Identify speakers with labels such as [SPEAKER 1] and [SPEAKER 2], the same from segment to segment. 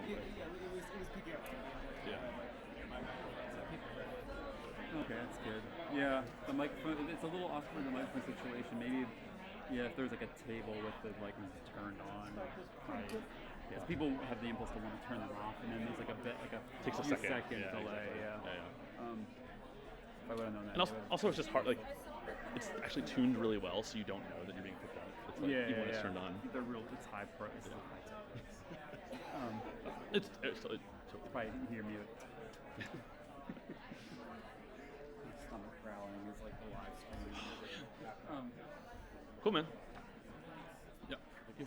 [SPEAKER 1] Okay, that's good. Yeah, the microphone, it's a little awkward, the microphone situation. Maybe, yeah, if there's like a table with the microphones turned on, right? Yes, people have the impulse to want to turn them off, and then there's like a bit, like a
[SPEAKER 2] takes a
[SPEAKER 1] few
[SPEAKER 2] second
[SPEAKER 1] delay.
[SPEAKER 2] Exactly.
[SPEAKER 1] Yeah. If I would have known that.
[SPEAKER 2] And also, it's just hard. Like, it's actually tuned really well, so you don't know that you're being picked up. It's like even when it's turned on.
[SPEAKER 1] It's high pro. It's high tech.
[SPEAKER 2] It's totally.
[SPEAKER 1] Probably hear mute. Stomach growling is like the live stream.
[SPEAKER 2] Cool, man. Yeah. Thank you.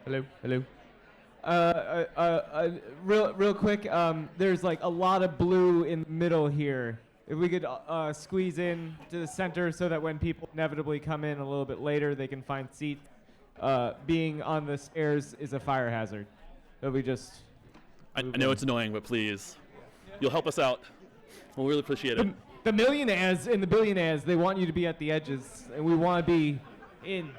[SPEAKER 3] Hello. Real quick. There's like a lot of blue in the middle here. If we could squeeze in to the center so that when people inevitably come in a little bit later, they can find seats. Being on the stairs is a fire hazard. So we just.
[SPEAKER 2] I know it's annoying, but please, you'll help us out. We'll really appreciate it.
[SPEAKER 3] The millionaires and the billionaires, they want you to be at the edges, and we want to be in.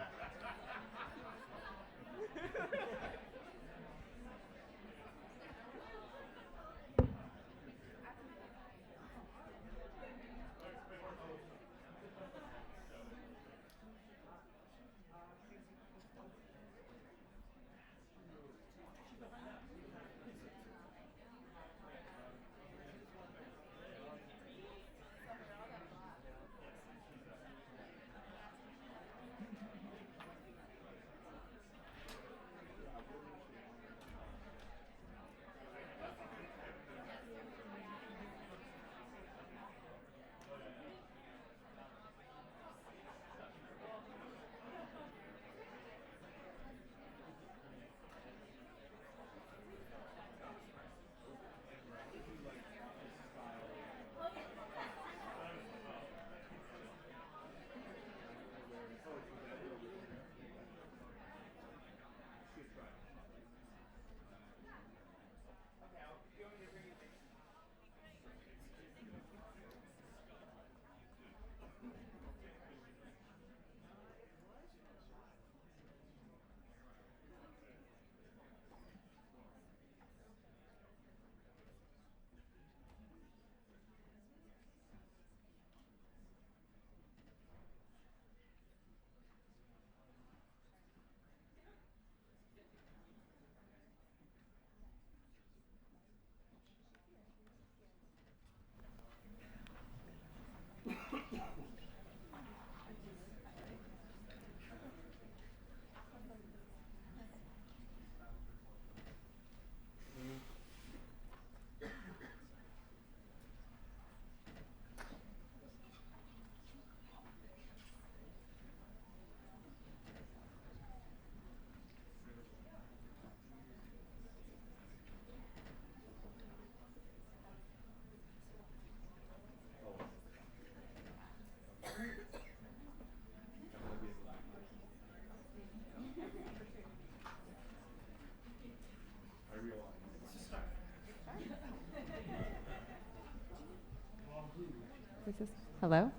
[SPEAKER 4] Is this hello?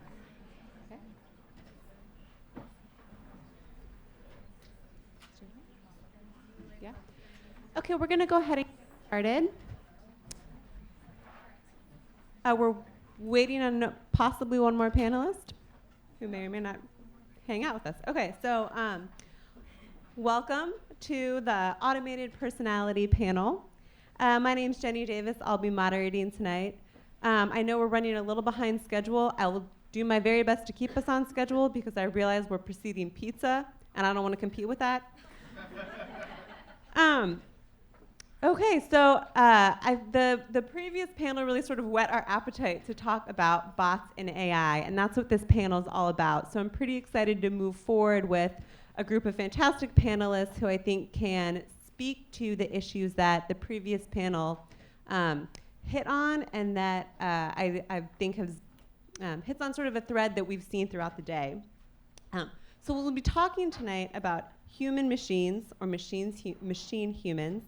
[SPEAKER 4] Okay. Yeah. Okay, we're going to go ahead and get started. We're waiting on possibly one more panelist who may or may not hang out with us. Okay, so welcome to the Automated Personality Panel. My name's Jenny Davis. I'll be moderating tonight. I know we're running a little behind schedule. I will do my very best to keep us on schedule because I realize we're preceding pizza, and I don't want to compete with that. Okay, so the previous panel really sort of whet our appetite to talk about bots and AI, and that's what this panel is all about. So I'm pretty excited to move forward with a group of fantastic panelists who I think can speak to the issues that the previous panel hit on, and that I think has hits on sort of a thread that we've seen throughout the day. So we'll be talking tonight about human machines, or machine humans,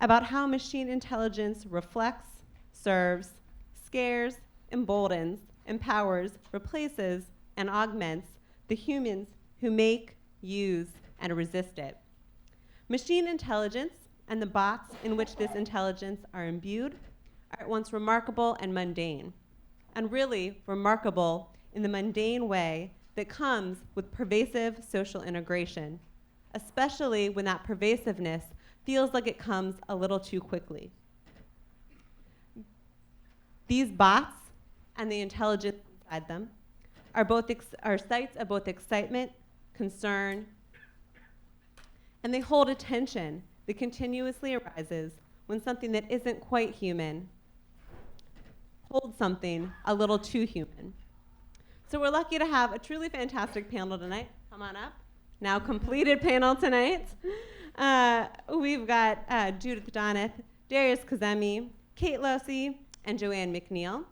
[SPEAKER 4] about how machine intelligence reflects, serves, scares, emboldens, empowers, replaces, and augments the humans who make, use, and resist it. Machine intelligence and the bots in which this intelligence are imbued are at once remarkable and mundane, and really remarkable in the mundane way that comes with pervasive social integration, especially when that pervasiveness feels like it comes a little too quickly. These bots and the intelligence inside them are sites of both excitement, concern, and they hold a tension that continuously arises when something that isn't quite human holds something a little too human. So we're lucky to have a truly fantastic panel tonight. Come on up. Now completed panel tonight. We've got Judith Donath, Darius Kazemi, Kate Losey, and Joanne McNeil.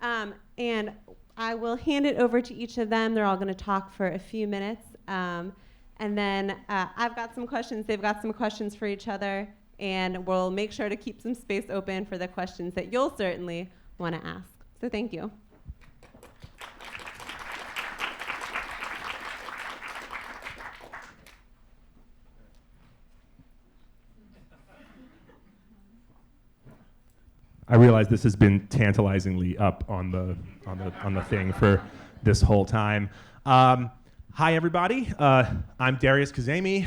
[SPEAKER 4] And I will hand it over to each of them. They're all going to talk for a few minutes. And then I've got some questions. They've got some questions for each other. And we'll make sure to keep some space open for the questions that you'll certainly want to ask. So thank you.
[SPEAKER 5] I realize this has been tantalizingly up on the thing for this whole time. Hi everybody, I'm Darius Kazemi,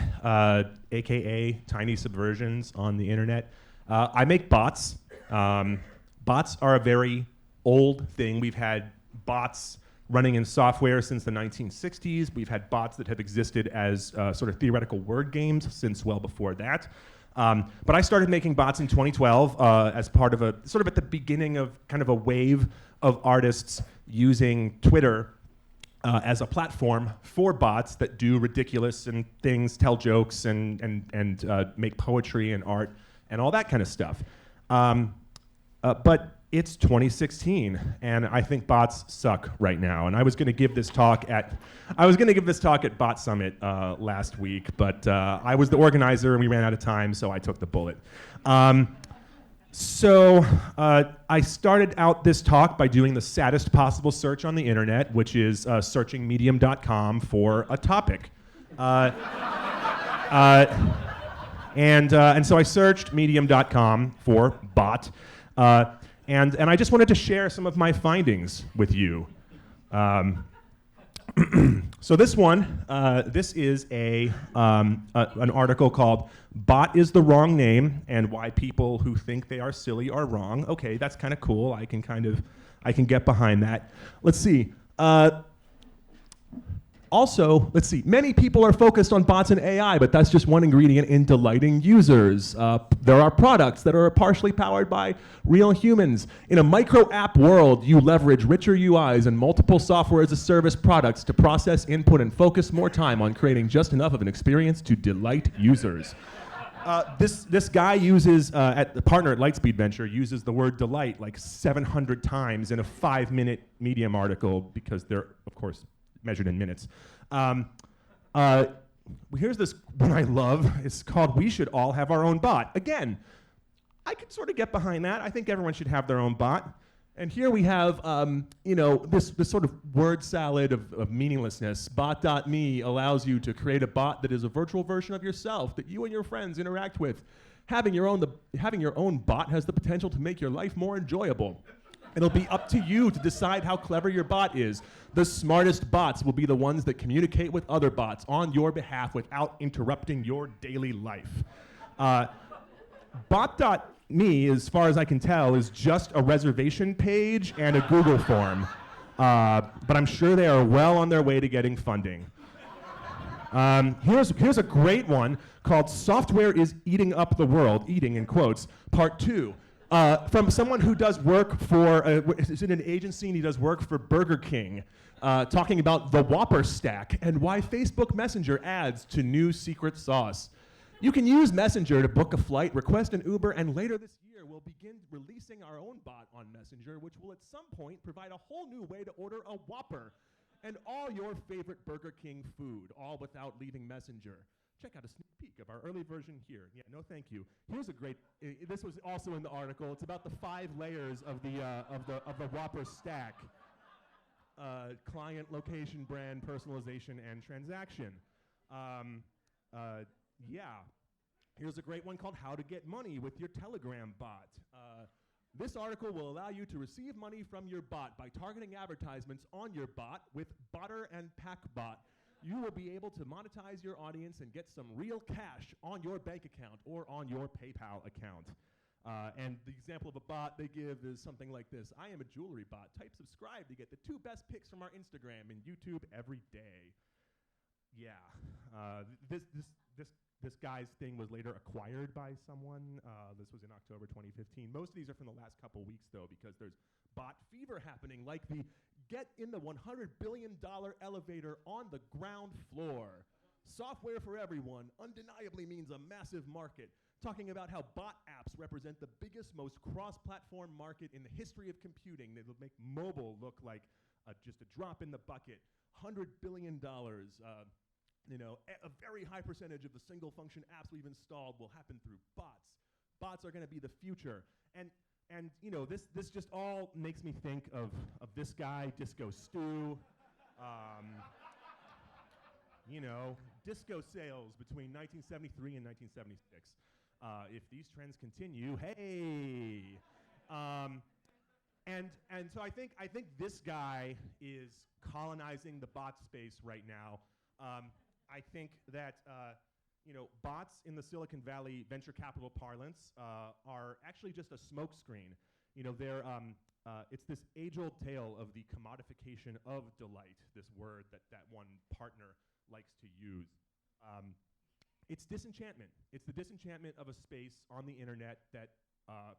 [SPEAKER 5] aka Tiny Subversions on the internet. I make bots. Bots are a very old thing. We've had bots running in software since the 1960s. We've had bots that have existed as sort of theoretical word games since well before that. But I started making bots in 2012 as part of a sort of at the beginning of kind of a wave of artists using Twitter as a platform for bots that do ridiculous and things, tell jokes and make poetry and art and all that kind of stuff. But it's 2016, and I think bots suck right now. And I was going to give this talk at Bot Summit last week, but I was the organizer and we ran out of time, so I took the bullet. So I started out this talk by doing the saddest possible search on the internet, which is searching medium.com for a topic. And so I searched medium.com for bot. And I just wanted to share some of my findings with you. So this one, this is an article called "Bot is the Wrong Name and Why People Who Think They Are Silly Are Wrong." Okay, that's kind of cool. I can get behind that. Let's see. Also, let's see, many people are focused on bots and AI, but that's just one ingredient in delighting users. There are products that are partially powered by real humans. In a micro-app world, you leverage richer UIs and multiple software-as-a-service products to process input and focus more time on creating just enough of an experience to delight users. This guy uses, the partner at Lightspeed Venture, uses the word delight like 700 times in a 5-minute Medium article because they're, of course, measured in minutes. Here's this one I love. It's called "We Should All Have Our Own Bot." Again, I could sort of get behind that. I think everyone should have their own bot. And here we have, this sort of word salad of meaninglessness. Bot.me allows you to create a bot that is a virtual version of yourself that you and your friends interact with. Having your own bot has the potential to make your life more enjoyable. It'll be up to you to decide how clever your bot is. The smartest bots will be the ones that communicate with other bots on your behalf without interrupting your daily life. Bot.me, as far as I can tell, is just a reservation page and a Google form. But I'm sure they are well on their way to getting funding. Here's a great one called Software is Eating Up the World, eating in quotes, part 2. From someone who does work for, is in an agency and he does work for Burger King, talking about the Whopper stack and why Facebook Messenger adds to new secret sauce. You can use Messenger to book a flight, request an Uber, and later this year we'll begin releasing our own bot on Messenger, which will at some point provide a whole new way to order a Whopper and all your favorite Burger King food, all without leaving Messenger. Check out a sneak peek of our early version here. Yeah, no thank you. Here's a great, this was also in the article. It's about the 5 layers of the Whopper stack. Client, location, brand, personalization, and transaction. Here's a great one called How to Get Money with Your Telegram Bot. This article will allow you to receive money from your bot by targeting advertisements on your bot with Botter and PackBot. You will be able to monetize your audience and get some real cash on your bank account or on your PayPal account. And the example of a bot they give is something like this. I am a jewelry bot. Type subscribe to get the 2 best pics from our Instagram and YouTube every day. Yeah. This guy's thing was later acquired by someone. This was in October 2015. Most of these are from the last couple weeks, though, because there's bot fever happening, like the get in the $100 billion elevator on the ground floor. Software for everyone undeniably means a massive market. Talking about how bot apps represent the biggest, most cross-platform market in the history of computing. They will make mobile look like just a drop in the bucket. $100 billion. A very high percentage of the single function apps we've installed will happen through bots. Bots are going to be the future. And this just all makes me think of this guy, Disco Stew. Disco sales between 1973 and 1976. If these trends continue, hey. And so I think this guy is colonizing the bot space right now. I think that bots in the Silicon Valley venture capital parlance are actually just a smokescreen. It's this age-old tale of the commodification of delight, this word that one partner likes to use. It's disenchantment. It's the disenchantment of a space on the internet that a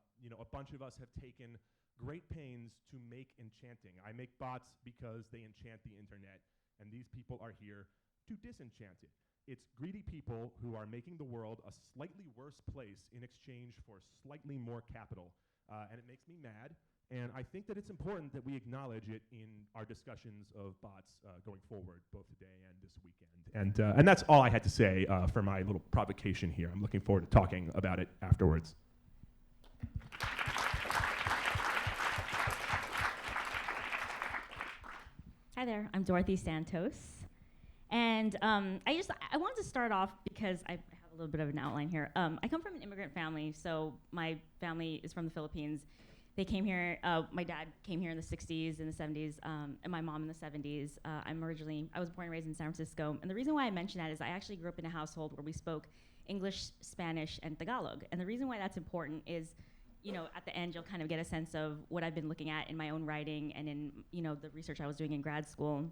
[SPEAKER 5] bunch of us have taken great pains to make enchanting. I make bots because they enchant the internet, and these people are here to disenchant it. It's greedy people who are making the world a slightly worse place in exchange for slightly more capital. And it makes me mad. And I think that it's important that we acknowledge it in our discussions of bots going forward, both today and this weekend. And that's all I had to say for my little provocation here. I'm looking forward to talking about it afterwards.
[SPEAKER 6] Hi there, I'm Dorothy Santos. And I wanted to start off because I have a little bit of an outline here. I come from an immigrant family, so my family is from the Philippines. They came here, my dad came here in the 60s and the 70s, and my mom in the 70s. I was born and raised in San Francisco. And the reason why I mention that is I actually grew up in a household where we spoke English, Spanish, and Tagalog. And the reason why that's important is, at the end, you'll kind of get a sense of what I've been looking at in my own writing and in, the research I was doing in grad school.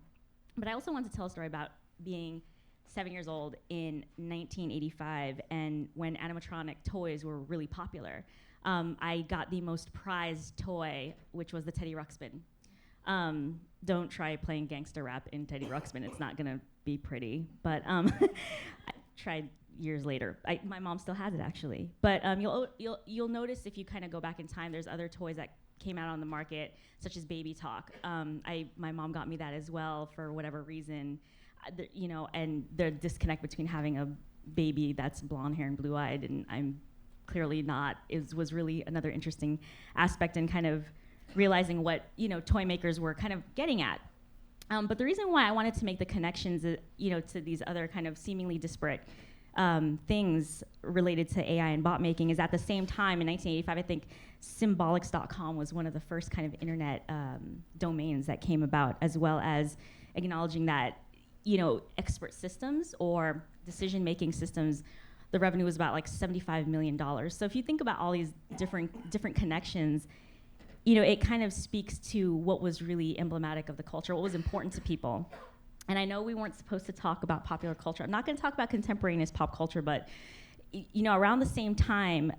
[SPEAKER 6] But I also wanted to tell a story about being 7 years old in 1985, and when animatronic toys were really popular. I got the most prized toy, which was the Teddy Ruxpin. Don't try playing gangster rap in Teddy Ruxpin. It's not gonna be pretty. But I tried years later. My mom still has it actually. But you'll notice if you kind of go back in time, there's other toys that came out on the market, such as Baby Talk. My mom got me that as well for whatever reason. And the disconnect between having a baby that's blonde hair and blue-eyed, and I'm clearly not, was really another interesting aspect in kind of realizing what toy makers were kind of getting at. But the reason why I wanted to make the connections, to these other kind of seemingly disparate things related to AI and bot making is at the same time in 1985, I think symbolics.com was one of the first kind of internet domains that came about, as well as acknowledging that, expert systems or decision-making systems, the revenue was about like $75 million. So if you think about all these different connections, it kind of speaks to what was really emblematic of the culture, what was important to people. And I know we weren't supposed to talk about popular culture. I'm not going to talk about contemporaneous pop culture, but around the same time,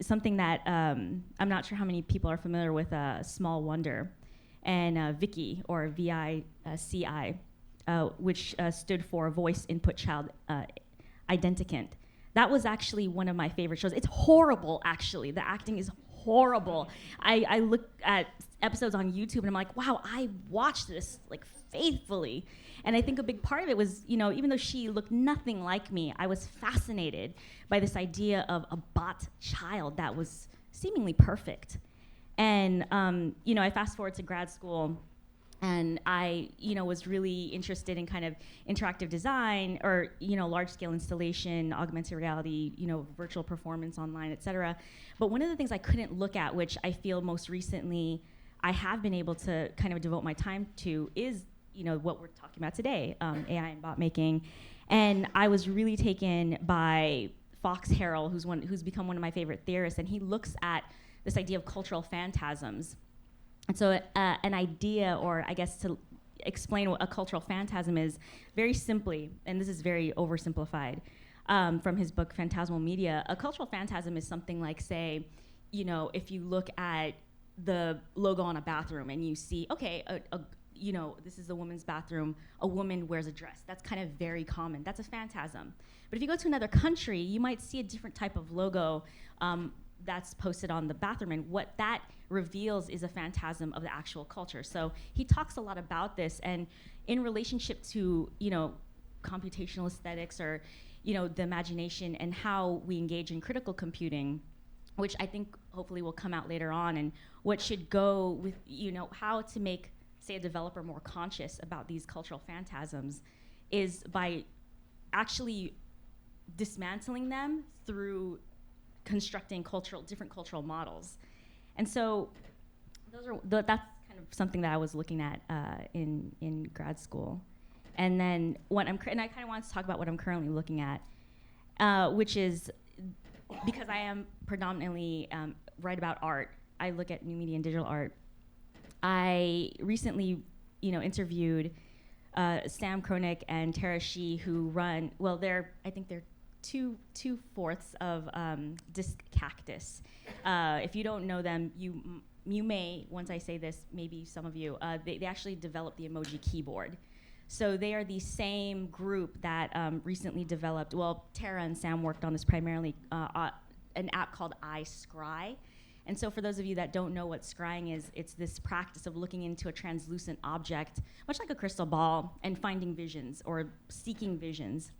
[SPEAKER 6] something that I'm not sure how many people are familiar with, Small Wonder, and Vici, or VICI, which stood for Voice Input Child Identicant. That was actually one of my favorite shows. It's horrible, actually. The acting is horrible. I look at episodes on YouTube and I'm like, wow, I watched this like faithfully. And I think a big part of it was, even though she looked nothing like me, I was fascinated by this idea of a bot child that was seemingly perfect. And, I fast forward to grad school, and I, was really interested in kind of interactive design or, large-scale installation, augmented reality, virtual performance online, et cetera. But one of the things I couldn't look at, which I feel most recently I have been able to kind of devote my time to, is what we're talking about today, AI and bot making. And I was really taken by Fox Harrell, who's become one of my favorite theorists, and he looks at this idea of cultural phantasms. And so an idea, or I guess to explain what a cultural phantasm is, very simply, and this is very oversimplified, from his book Phantasmal Media, a cultural phantasm is something like, say, if you look at the logo on a bathroom and you see, okay, this is a woman's bathroom, a woman wears a dress. That's kind of very common. That's a phantasm. But if you go to another country, you might see a different type of logo that's posted on the bathroom, and what that reveals is a phantasm of the actual culture. So he talks a lot about this, and in relationship to, computational aesthetics, or, the imagination and how we engage in critical computing, which I think hopefully will come out later on, and what should go with, how to make, say, a developer more conscious about these cultural phantasms is by actually dismantling them through constructing different cultural models. And so that's kind of something that I was looking at in grad school. And then and I kind of wanted to talk about what I'm currently looking at, which is, because I am predominantly write about art, I look at new media and digital art. I recently, interviewed Sam Kronick and Tara Shi, who run, I think they're two-fourths of Disc Cactus. If you don't know them, you may, once I say this, maybe some of you, they actually developed the emoji keyboard. So they are the same group that recently developed, Tara and Sam worked on this primarily, an app called iScry. And so for those of you that don't know what scrying is, it's this practice of looking into a translucent object, much like a crystal ball, and finding visions or seeking visions.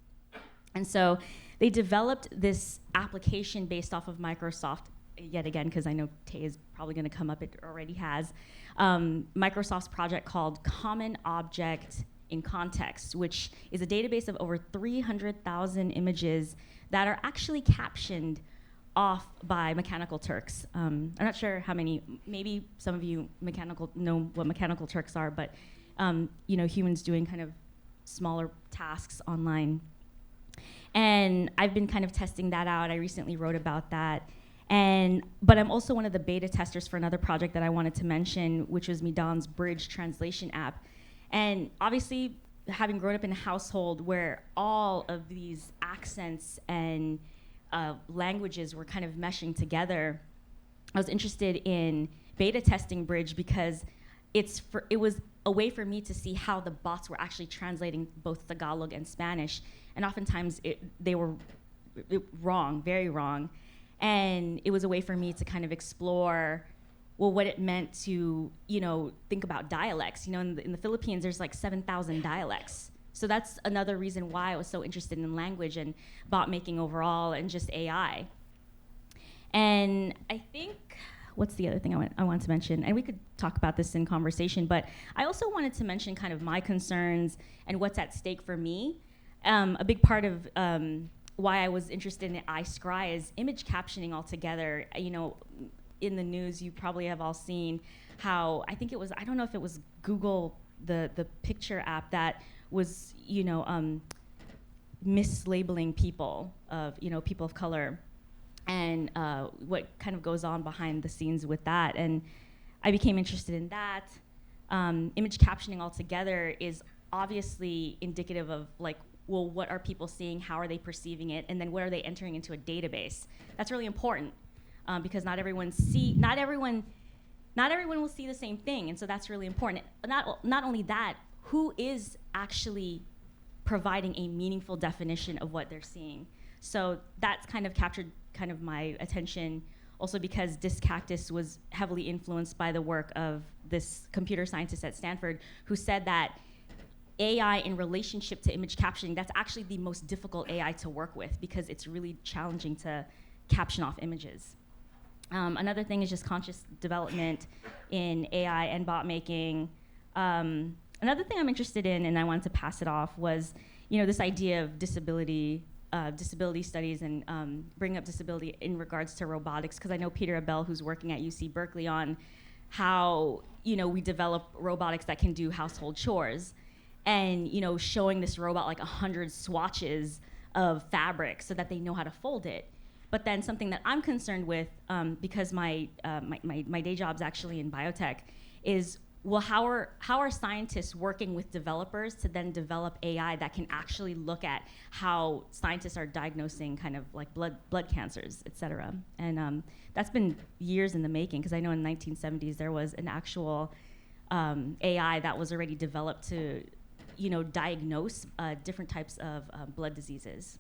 [SPEAKER 6] And so they developed this application based off of Microsoft, yet again, because I know Tay is probably going to come up, it already has, Microsoft's project called Common Object in Context, which is a database of over 300,000 images that are actually captioned off by Mechanical Turks. I'm not sure how many, maybe some of you know what Mechanical Turks are, but humans doing kind of smaller tasks online. And I've been kind of testing that out. I recently wrote about that. But I'm also one of the beta testers for another project that I wanted to mention, which was Midan's Bridge translation app. And obviously, having grown up in a household where all of these accents and languages were kind of meshing together, I was interested in beta testing Bridge because it was a way for me to see how the bots were actually translating both Tagalog and Spanish. And oftentimes they were wrong, very wrong. And it was a way for me to kind of explore, what it meant to, think about dialects. In the Philippines, there's like 7,000 dialects. So that's another reason why I was so interested in language and bot making overall and just AI. And I think what's the other thing I want to mention? And we could talk about this in conversation, but I also wanted to mention kind of my concerns and what's at stake for me. A big part of why I was interested in iScry is image captioning altogether. You know, in the news, you probably have all seen how, I think it was, I don't know if it was Google, the picture app that was, you know, mislabeling people of color, and what kind of goes on behind the scenes with that. And I became interested in that. Image captioning altogether is obviously indicative of, like, well, what are people seeing? How are they perceiving it? And then what are they entering into a database? That's really important, because not everyone will see the same thing, and so that's really important. Not only that, who is actually providing a meaningful definition of what they're seeing? So that's kind of captured kind of my attention, also because Dis Cactus was heavily influenced by the work of this computer scientist at Stanford, who said that AI in relationship to image captioning, that's actually the most difficult AI to work with, because it's really challenging to caption off images. Another thing is just conscious development in AI and bot making. Another thing I'm interested in, and I wanted to pass it off, was, you know, this idea of disability studies, and bring up disability in regards to robotics, because I know Peter Abel, who's working at UC Berkeley on how, you know, we develop robotics that can do household chores, and, you know, showing this robot like 100 swatches of fabric so that they know how to fold it. But then something that I'm concerned with, because my day job's actually in biotech, is, well, how are scientists working with developers to then develop AI that can actually look at how scientists are diagnosing kind of like blood cancers, et cetera? And that's been years in the making, because I know in the 1970s there was an actual AI that was already developed to, you know, diagnose different types of blood diseases.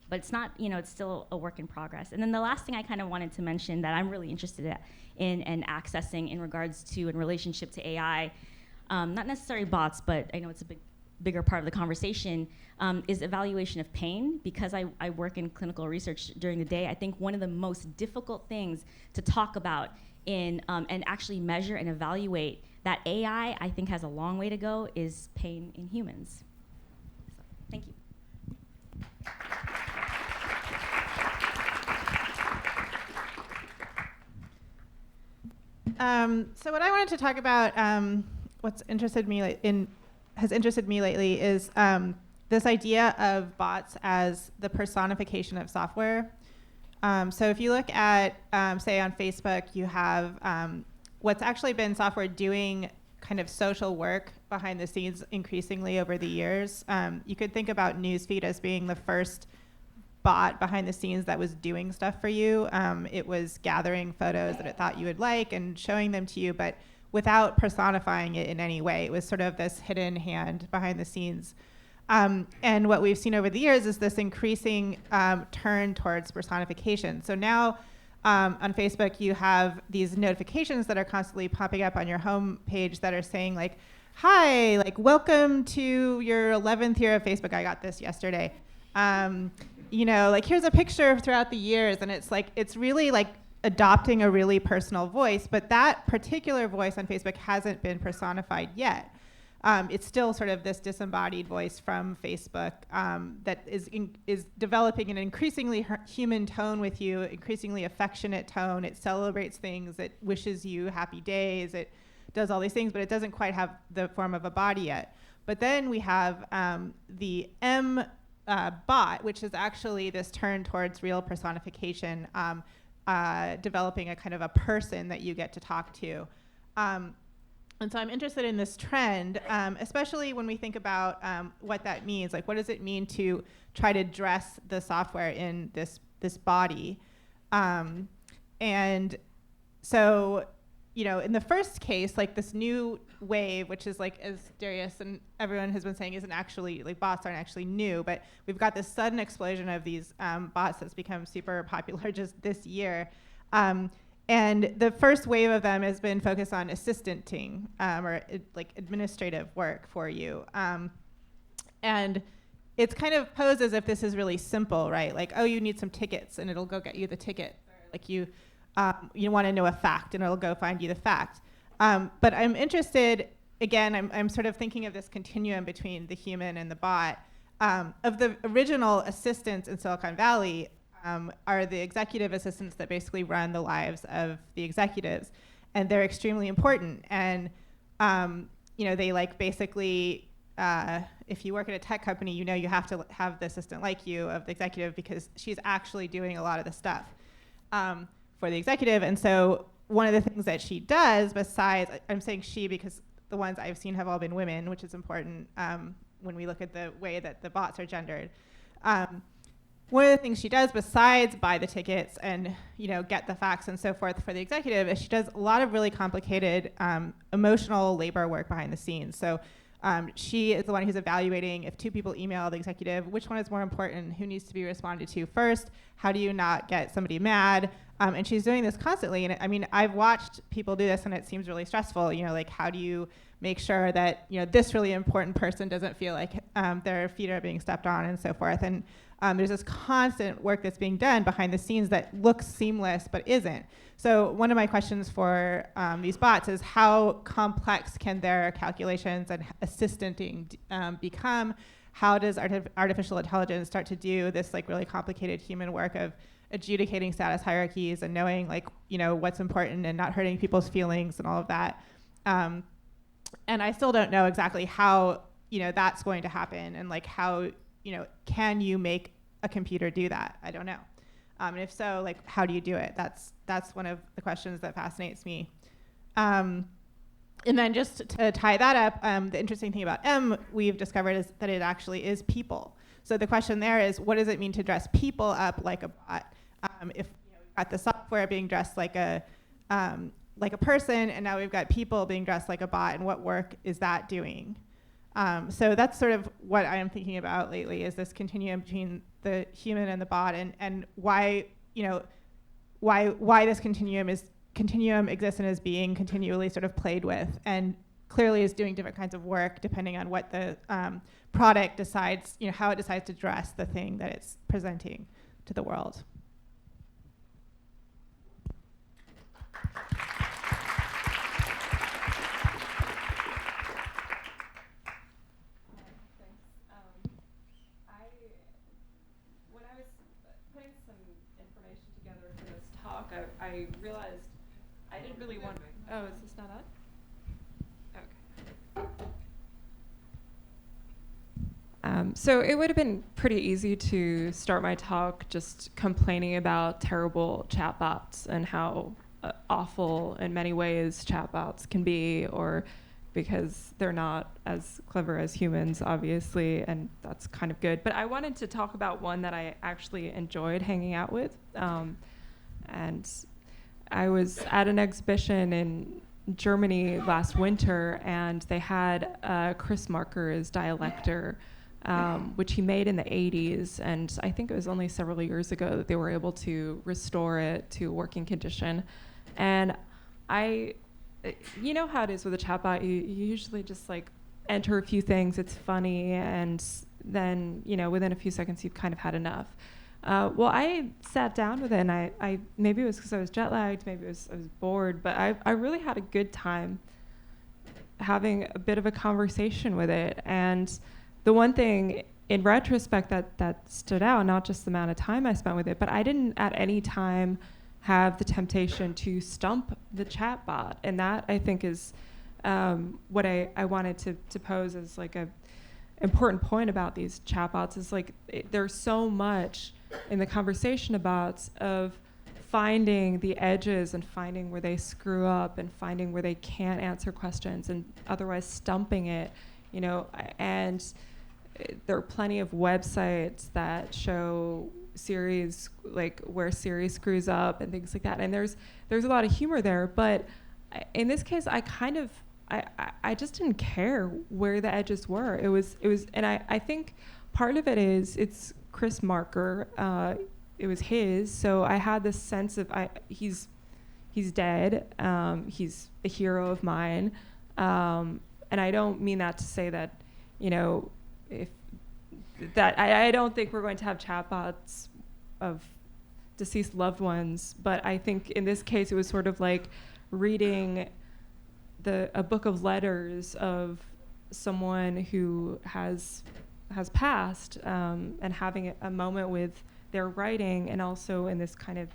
[SPEAKER 6] But it's not, you know, it's still a work in progress. And then the last thing I kind of wanted to mention that I'm really interested in and accessing in regards to, in relationship to AI, not necessarily bots, but I know it's a bigger part of the conversation, is evaluation of pain. Because I work in clinical research during the day, I think one of the most difficult things to talk about in and actually measure and evaluate that AI, I think, has a long way to go, is pain in humans. So, thank you.
[SPEAKER 7] So what I wanted to talk about, what's interested me has interested me lately, is this idea of bots as the personification of software. So if you look at, say, on Facebook, you have what's actually been software doing kind of social work behind the scenes increasingly over the years. You could think about Newsfeed as being the first bot behind the scenes that was doing stuff for you. It was gathering photos that it thought you would like and showing them to you, but without personifying it in any way. It was sort of this hidden hand behind the scenes. And what we've seen over the years is this increasing turn towards personification. So now on Facebook, you have these notifications that are constantly popping up on your home page that are saying, like, hi, like, welcome to your 11th year of Facebook. I got this yesterday. You know, like, here's a picture throughout the years, and it's like, it's really like adopting a really personal voice, but that particular voice on Facebook hasn't been personified yet. It's still sort of this disembodied voice from Facebook that is developing an increasingly human tone with you, increasingly affectionate tone. It celebrates things, it wishes you happy days, it does all these things, but it doesn't quite have the form of a body yet. But then we have the M bot, which is actually this turn towards real personification, developing a kind of a person that you get to talk to. And so I'm interested in this trend, especially when we think about what that means. Like, what does it mean to try to dress the software in this body? And so, you know, in the first case, like this new wave, which is like, as Darius and everyone has been saying, isn't actually, like, bots aren't actually new, but we've got this sudden explosion of these bots that's become super popular just this year. And the first wave of them has been focused on assistanting like administrative work for you. And it's kind of posed as if this is really simple, right? Like, oh, you need some tickets and it'll go get you the ticket. Like, you you want to know a fact, and it'll go find you the fact. But I'm interested, again, I'm sort of thinking of this continuum between the human and the bot. Of the original assistants in Silicon Valley are the executive assistants that basically run the lives of the executives. And they're extremely important. And, they like basically, if you work at a tech company, you know you have to have the assistant like you of the executive because she's actually doing a lot of the stuff for the executive. And so one of the things that she does, besides, I'm saying she because the ones I've seen have all been women, which is important when we look at the way that the bots are gendered. One of the things she does besides buy the tickets and get the facts and so forth for the executive is she does a lot of really complicated emotional labor work behind the scenes. So she is the one who's evaluating if two people email the executive, which one is more important, who needs to be responded to first, how do you not get somebody mad? And she's doing this constantly. And I mean, I've watched people do this and it seems really stressful. Like how do you make sure that this really important person doesn't feel like their feet are being stepped on and so forth. And there's this constant work that's being done behind the scenes that looks seamless but isn't. So one of my questions for these bots is how complex can their calculations and assistanting become? How does artificial intelligence start to do this like really complicated human work of adjudicating status hierarchies and knowing what's important and not hurting people's feelings and all of that? And I still don't know exactly how that's going to happen and like how can you make a computer do that? I don't know. And if so, like how do you do it? That's one of the questions that fascinates me. And then just to tie that up, the interesting thing about M we've discovered is that it actually is people. So the question there is, what does it mean to dress people up like a bot? If we've got the software being dressed like a person, and now we've got people being dressed like a bot, and what work is that doing? So that's sort of what I am thinking about lately, is this continuum between the human and the bot, and why this continuum exists and is being continually sort of played with, and clearly is doing different kinds of work depending on what the product decides, how it decides to dress the thing that it's presenting to the world.
[SPEAKER 8] I realized I didn't really want. Oh, is this not on? Okay. So it would have been pretty easy to start my talk just complaining about terrible chatbots and how awful in many ways chatbots can be, or because they're not as clever as humans, obviously, and that's kind of good. But I wanted to talk about one that I actually enjoyed hanging out with. And I was at an exhibition in Germany last winter, and they had Chris Marker as Dialector, which he made in the 80s. And I think it was only several years ago that they were able to restore it to working condition. And you know how it is with a chatbot, you usually just like enter a few things, it's funny, and then within a few seconds you've kind of had enough. Well, I sat down with it, and I maybe it was because I was jet lagged, maybe I was bored, but I really had a good time having a bit of a conversation with it. And the one thing in retrospect that stood out, not just the amount of time I spent with it, but I didn't at any time have the temptation to stump the chatbot. And that, I think, is what I wanted to pose as like a important point about these chatbots, is like there's so much in the conversation about of finding the edges and finding where they screw up and finding where they can't answer questions and otherwise stumping it, and there are plenty of websites that show Siri's, like where Siri screws up and things like that, and there's a lot of humor there, but in this case I just didn't care where the edges were. It was, and I think part of it is it's Chris Marker. It was his, so I had this sense of he's dead. He's a hero of mine, and I don't mean that to say that I don't think we're going to have chatbots of deceased loved ones. But I think in this case, it was sort of like reading a book of letters of someone who has passed, and having a moment with their writing, and also in this kind of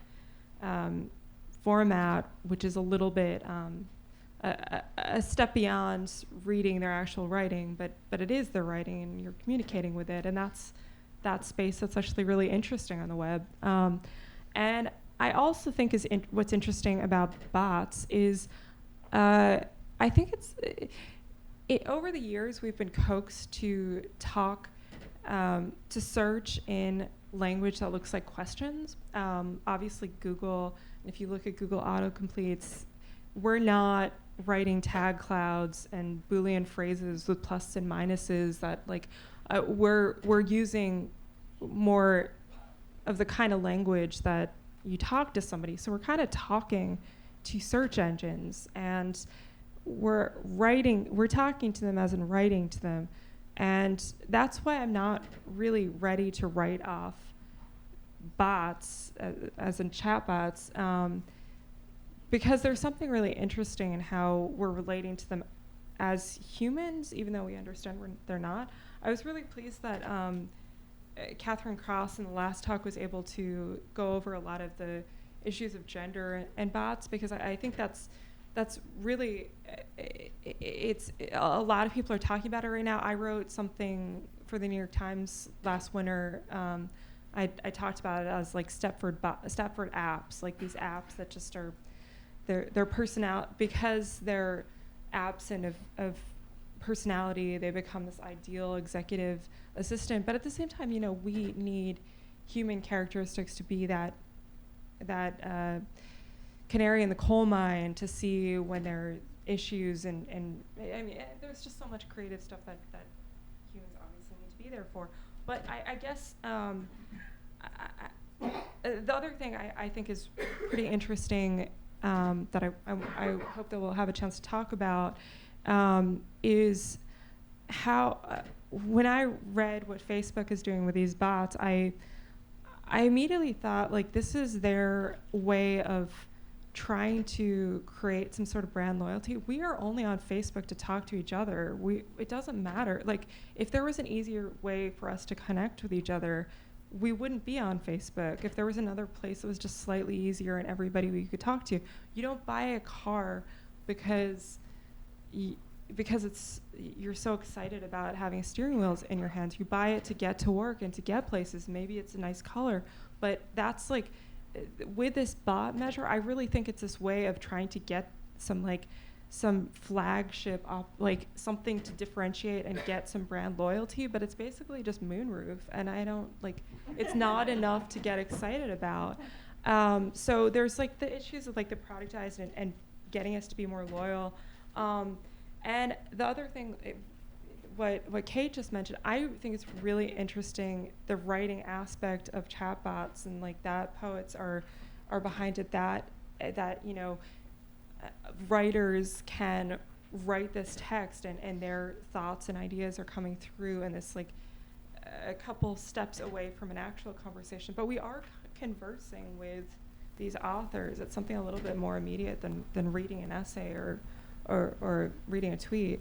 [SPEAKER 8] format, which is a little bit a step beyond reading their actual writing, but it is their writing, and you're communicating with it, and that's that space that's actually really interesting on the web. And I also think what's interesting about bots is I think over the years we've been coaxed to talk, to search in language that looks like questions. Obviously Google, if you look at Google autocompletes, we're not writing tag clouds and Boolean phrases with plus and minuses that we're using more of the kind of language that you talk to somebody. So we're kind of talking to search engines, and we're talking to them as in writing to them. And that's why I'm not really ready to write off bots, as in chatbots, because there's something really interesting in how we're relating to them as humans, even though we understand they're not. I was really pleased that Catherine Cross in the last talk was able to go over a lot of the issues of gender and bots, because I think that's really, it's a lot of people are talking about it right now. I wrote something for the New York Times last winter. I talked about it as like Stepford apps, like these apps that just are, their personality, because they're absent of personality, they become this ideal executive assistant. But at the same time, we need human characteristics to be that canary in the coal mine, to see when there are issues, and I mean, there's just so much creative stuff that humans obviously need to be there for. But I guess the other thing I think is pretty interesting, that I hope that we'll have a chance to talk about, is how when I read what Facebook is doing with these bots, I immediately thought, like, this is their way of trying to create some sort of brand loyalty. We are only on Facebook to talk to each other. It doesn't matter. Like, if there was an easier way for us to connect with each other, we wouldn't be on Facebook. If there was another place that was just slightly easier and everybody we could talk to. You don't buy a car because you're so excited about having steering wheels in your hands. You buy it to get to work and to get places. Maybe it's a nice color, but that's like, with this bot measure, I really think it's this way of trying to get some flagship like something to differentiate and get some brand loyalty, but it's basically just moonroof, and I don't it's not enough to get excited about. So there's like the issues of like the productized and getting us to be more loyal. And the other thing, what Kate just mentioned, I think it's really interesting, the writing aspect of chatbots, and like that poets are behind it, that writers can write this text, and their thoughts and ideas are coming through, and this like a couple steps away from an actual conversation. But we are conversing with these authors. It's something a little bit more immediate than reading an essay or reading a tweet.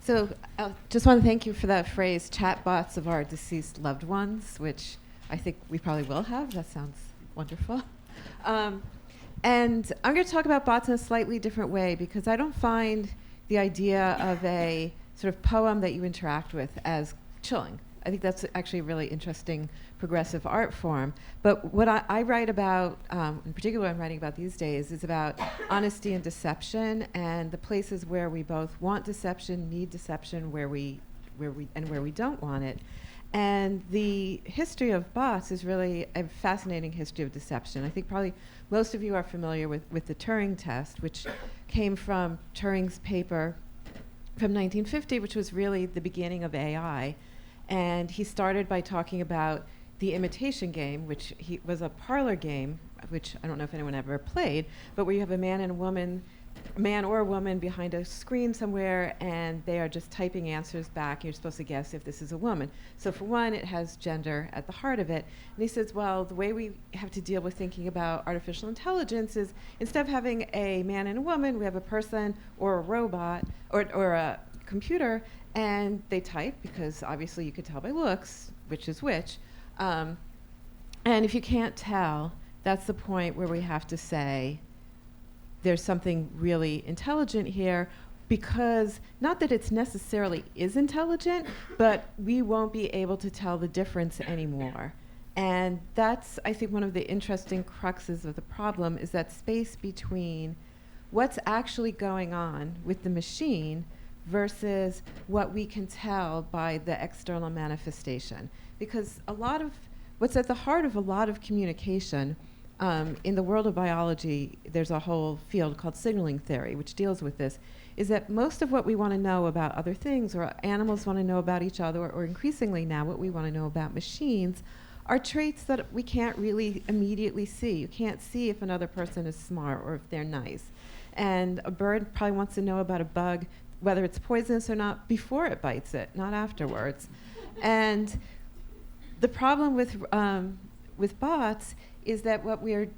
[SPEAKER 9] So I just want to thank you for that phrase, chatbots of our deceased loved ones, which I think we probably will have. That sounds wonderful. And I'm going to talk about bots in a slightly different way, because I don't find the idea of a sort of poem that you interact with as chilling. I think that's actually a really interesting progressive art form. But what I write about, in particular what I'm writing about these days, is about honesty and deception, and the places where we both want deception, need deception, where we don't want it. And the history of bots is really a fascinating history of deception. I think probably most of you are familiar with the Turing test, which came from Turing's paper from 1950, which was really the beginning of AI. And he started by talking about the imitation game, which was a parlor game, which I don't know if anyone ever played, but where you have a man and a woman a man or a woman behind a screen somewhere, and they are just typing answers back. You're supposed to guess if this is a woman. So for one, it has gender at the heart of it. And he says, well, the way we have to deal with thinking about artificial intelligence is instead of having a man and a woman, we have a person or a robot or a computer, and they type, because obviously you could tell by looks which is which. And if you can't tell, that's the point where we have to say, there's something really intelligent here, because not that it's necessarily is intelligent, but we won't be able to tell the difference anymore. And that's, I think, one of the interesting cruxes of the problem, is that space between what's actually going on with the machine versus what we can tell by the external manifestation. Because a lot of what's at the heart of a lot of communication, in the world of biology, there's a whole field called signaling theory, which deals with this, is that most of what we want to know about other things, or animals want to know about each other, or increasingly now what we want to know about machines, are traits that we can't really immediately see. You can't see if another person is smart or if they're nice. And a bird probably wants to know about a bug, whether it's poisonous or not, before it bites it, not afterwards. And the problem with bots is that what we're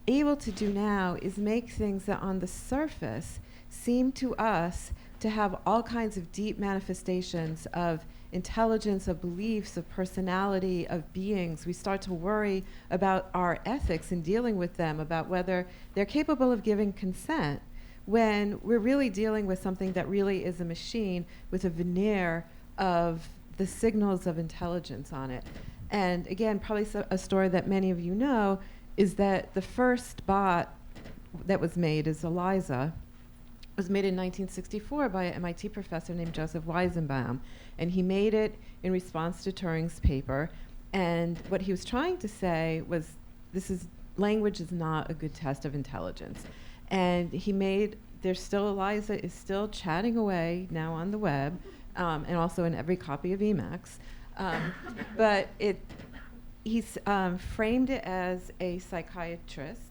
[SPEAKER 9] able to do now is make things that on the surface seem to us to have all kinds of deep manifestations of intelligence, of beliefs, of personality, of beings. We start to worry about our ethics in dealing with them, about whether they're capable of giving consent, when we're really dealing with something that really is a machine with a veneer of the signals of intelligence on it. And again, probably a story that many of you know is that the first bot that was made is ELIZA. It was made in 1964 by an MIT professor named Joseph Weizenbaum. And he made it in response to Turing's paper. And what he was trying to say was, language is not a good test of intelligence. And there's still, ELIZA is still chatting away now on the web, and also in every copy of Emacs. But he's framed it as a psychiatrist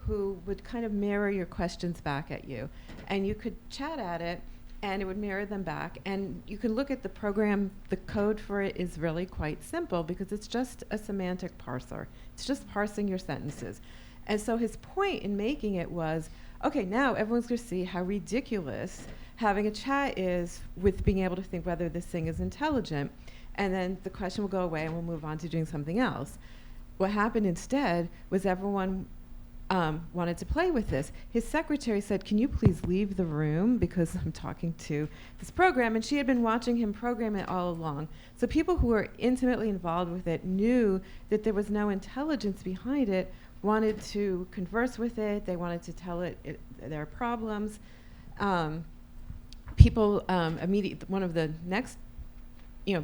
[SPEAKER 9] who would kind of mirror your questions back at you. And you could chat at it, and it would mirror them back. And you can look at the program. The code for it is really quite simple, because it's just a semantic parser. It's just parsing your sentences. And so his point in making it was, okay, now everyone's going to see how ridiculous having a chat is with being able to think whether this thing is intelligent. And then the question will go away, and we'll move on to doing something else. What happened instead was everyone wanted to play with this. His secretary said, can you please leave the room, because I'm talking to this program, and she had been watching him program it all along. So people who were intimately involved with it knew that there was no intelligence behind it, wanted to converse with it, they wanted to tell it their problems. People immediately, one of the next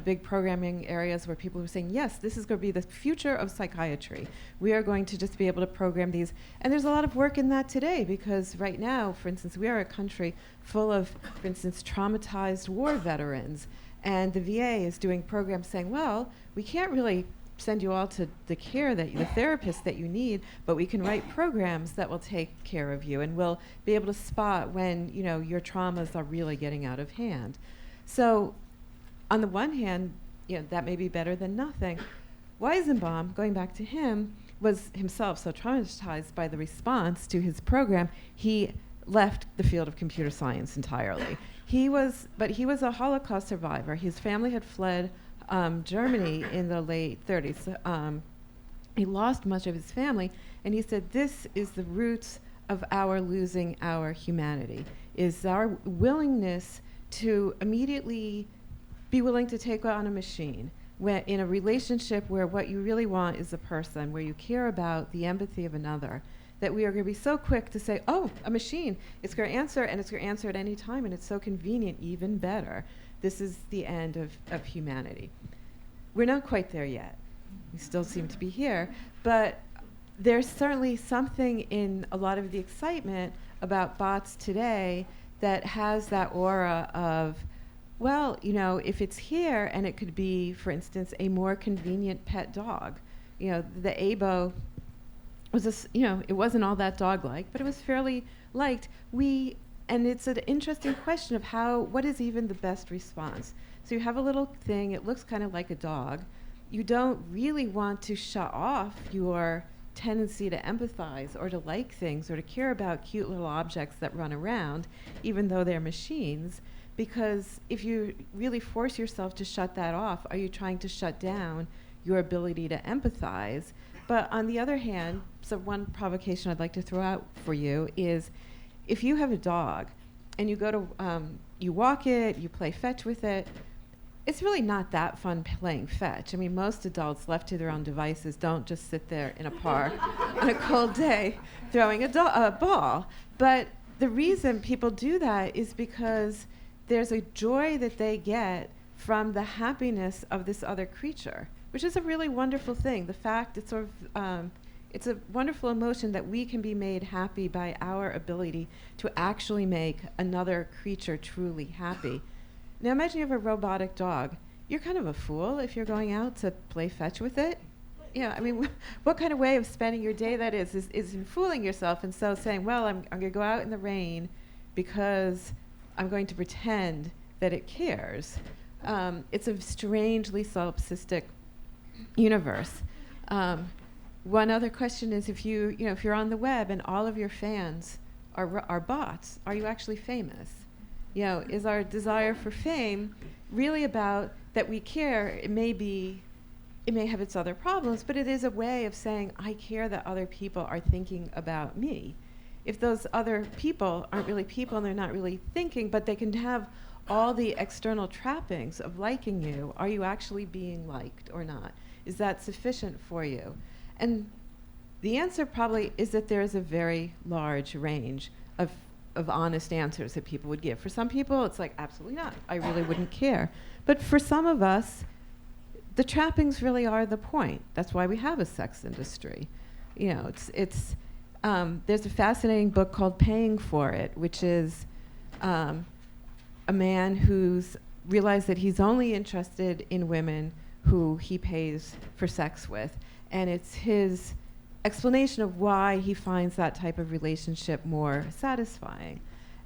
[SPEAKER 9] big programming areas where people were saying, yes, this is going to be the future of psychiatry. We are going to just be able to program these. And there's a lot of work in that today, because right now, for instance, we are a country full of, for instance, traumatized war veterans. And the VA is doing programs saying, well, we can't really send you all to the therapist that you need, but we can write programs that will take care of you, and we'll be able to spot when your traumas are really getting out of hand. So on the one hand, that may be better than nothing. Weizenbaum, going back to him, was himself so traumatized by the response to his program, he left the field of computer science entirely. But he was a Holocaust survivor. His family had fled Germany in the late 30s. He lost much of his family, and he said, this is the roots of our losing our humanity, is our willingness to immediately be willing to take on a machine in a relationship where what you really want is a person, where you care about the empathy of another, that we are going to be so quick to say, oh, a machine, it's going to answer, and it's going to answer at any time, and it's so convenient, even better. This is the end of humanity. We're not quite there yet. We still seem to be here, but there's certainly something in a lot of the excitement about bots today that has that aura of, well, if it's here, and it could be, for instance, a more convenient pet dog. The Abo was it wasn't all that dog-like, but it was fairly liked. We And it's an interesting question of what is even the best response. So you have a little thing, it looks kind of like a dog. You don't really want to shut off your tendency to empathize or to like things or to care about cute little objects that run around, even though they're machines. Because if you really force yourself to shut that off, are you trying to shut down your ability to empathize? But on the other hand, so one provocation I'd like to throw out for you is, if you have a dog and you go to, you walk it, you play fetch with it, it's really not that fun playing fetch. I mean, most adults left to their own devices don't just sit there in a park on a cold day throwing a ball. But the reason people do that is because there's a joy that they get from the happiness of this other creature, which is a really wonderful thing. The fact it's sort of, it's a wonderful emotion that we can be made happy by our ability to actually make another creature truly happy. Now imagine you have a robotic dog. You're kind of a fool if you're going out to play fetch with it. Yeah, I mean, what kind of way of spending your day that is in fooling yourself, and so saying, well, I'm going to go out in the rain because I'm going to pretend that it cares. It's a strangely solipsistic universe. One other question is, if if you're on the web and all of your fans are bots, are you actually famous? Is our desire for fame really about that we care? It may have its other problems, but it is a way of saying, I care that other people are thinking about me. If those other people aren't really people and they're not really thinking, but they can have all the external trappings of liking you, are you actually being liked or not? Is that sufficient for you? And the answer probably is that there is a very large range of honest answers that people would give. For some people, it's like, absolutely not. I really wouldn't care. But for some of us, the trappings really are the point. That's why we have a sex industry. There's a fascinating book called Paying for It, which is a man who's realized that he's only interested in women who he pays for sex with. And it's his explanation of why he finds that type of relationship more satisfying.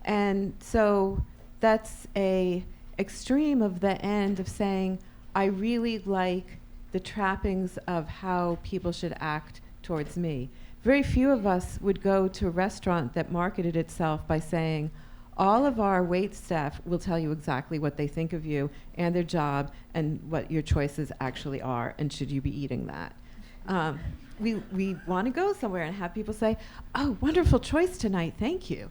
[SPEAKER 9] And so that's a extreme of the end of saying, I really like the trappings of how people should act towards me. Very few of us would go to a restaurant that marketed itself by saying, all of our wait staff will tell you exactly what they think of you and their job and what your choices actually are, and should you be eating that. We want to go somewhere and have people say, oh, wonderful choice tonight, thank you.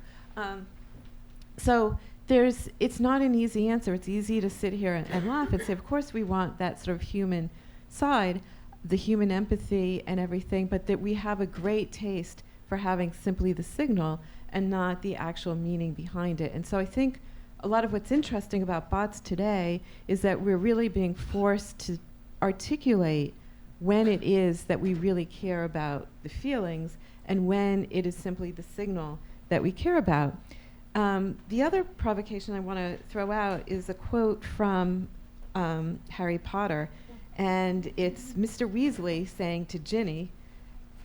[SPEAKER 9] So it's not an easy answer. It's easy to sit here and laugh and say, of course we want that sort of human side, the human empathy and everything, but that we have a great taste for having simply the signal and not the actual meaning behind it. And so I think a lot of what's interesting about bots today is that we're really being forced to articulate when it is that we really care about the feelings and when it is simply the signal that we care about. The other provocation I want to throw out is a quote from Harry Potter, and it's Mr. Weasley saying to Ginny,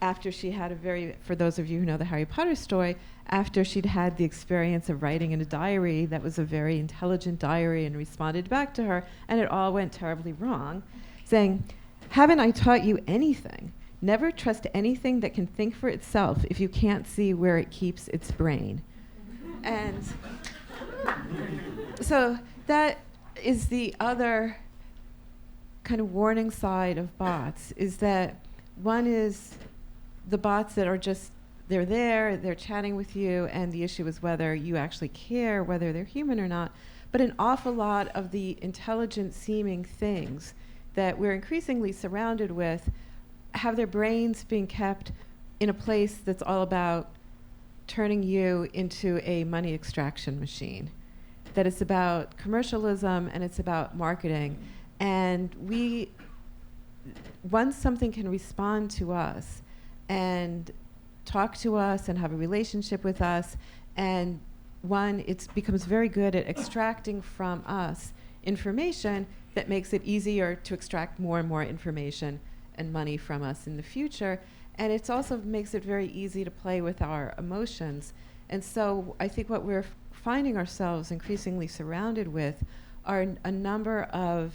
[SPEAKER 9] after she had for those of you who know the Harry Potter story, after she'd had the experience of writing in a diary that was a very intelligent diary and responded back to her, and it all went terribly wrong, saying, haven't I taught you anything? Never trust anything that can think for itself if you can't see where it keeps its brain. And so that is the other kind of warning side of bots, is that one is the bots that are just, they're there, they're chatting with you, and the issue is whether you actually care whether they're human or not. But an awful lot of the intelligent seeming things that we're increasingly surrounded with have their brains being kept in a place that's all about turning you into a money extraction machine. That it's about commercialism and it's about marketing. And once something can respond to us and talk to us and have a relationship with us, and it becomes very good at extracting from us information that makes it easier to extract more and more information and money from us in the future. And it also makes it very easy to play with our emotions. And so I think what we're finding ourselves increasingly surrounded with are a number of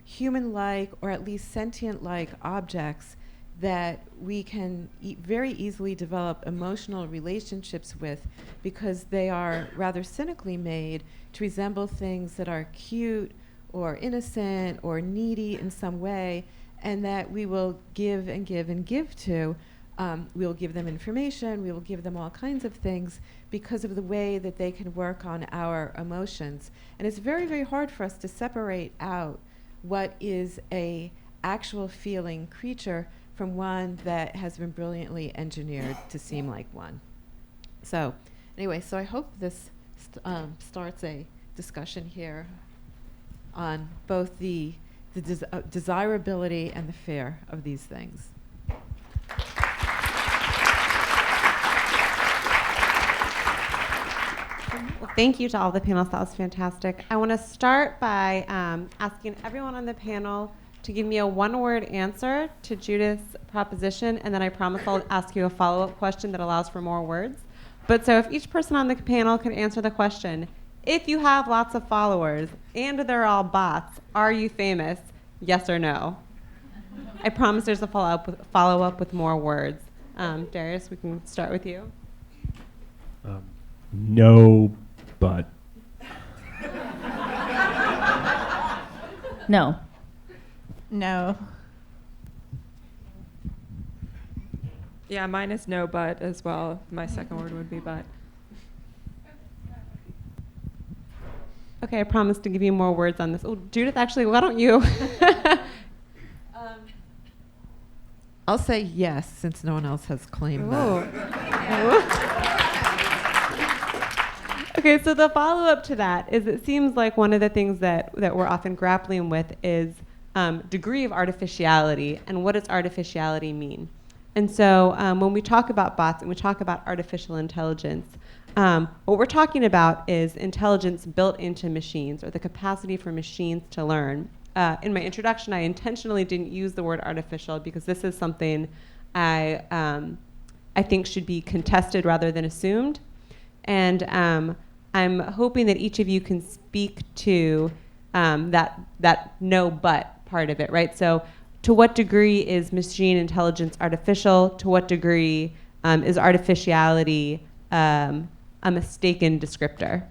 [SPEAKER 9] human-like or at least sentient-like objects that we can very easily develop emotional relationships with, because they are rather cynically made to resemble things that are cute or innocent or needy in some way, and that we will give and give and give to. We will give them information, we will give them all kinds of things because of the way that they can work on our emotions. And it's very, very hard for us to separate out what is a actual feeling creature from one that has been brilliantly engineered to seem like one. So anyway, so I hope this starts a discussion here on both the desirability and the fear of these things.
[SPEAKER 4] Well, thank you to all the panelists. That was fantastic. I want to start by asking everyone on the panel to give me a one-word answer to Judith's proposition, and then I promise I'll ask you a follow-up question that allows for more words. But so if each person on the panel could answer the question, if you have lots of followers and they're all bots, are you famous? Yes or no? I promise there's a follow-up with more words. Darius, we can start with you.
[SPEAKER 5] No, but.
[SPEAKER 6] No.
[SPEAKER 7] No.
[SPEAKER 8] Yeah, mine is no but as well. My second word would be but.
[SPEAKER 4] Okay, I promise to give you more words on this. Oh, Judith, actually, why don't you?
[SPEAKER 9] I'll say yes, since no one else has claimed that.
[SPEAKER 4] Okay, so the follow-up to that is it seems like one of the things that we're often grappling with is degree of artificiality, and what does artificiality mean? And so when we talk about bots and we talk about artificial intelligence, what we're talking about is intelligence built into machines, or the capacity for machines to learn. In my introduction, I intentionally didn't use the word artificial because this is something I think should be contested rather than assumed. And I'm hoping that each of you can speak to that no but part of it, right? So to what degree is machine intelligence artificial? To what degree is artificiality a mistaken descriptor?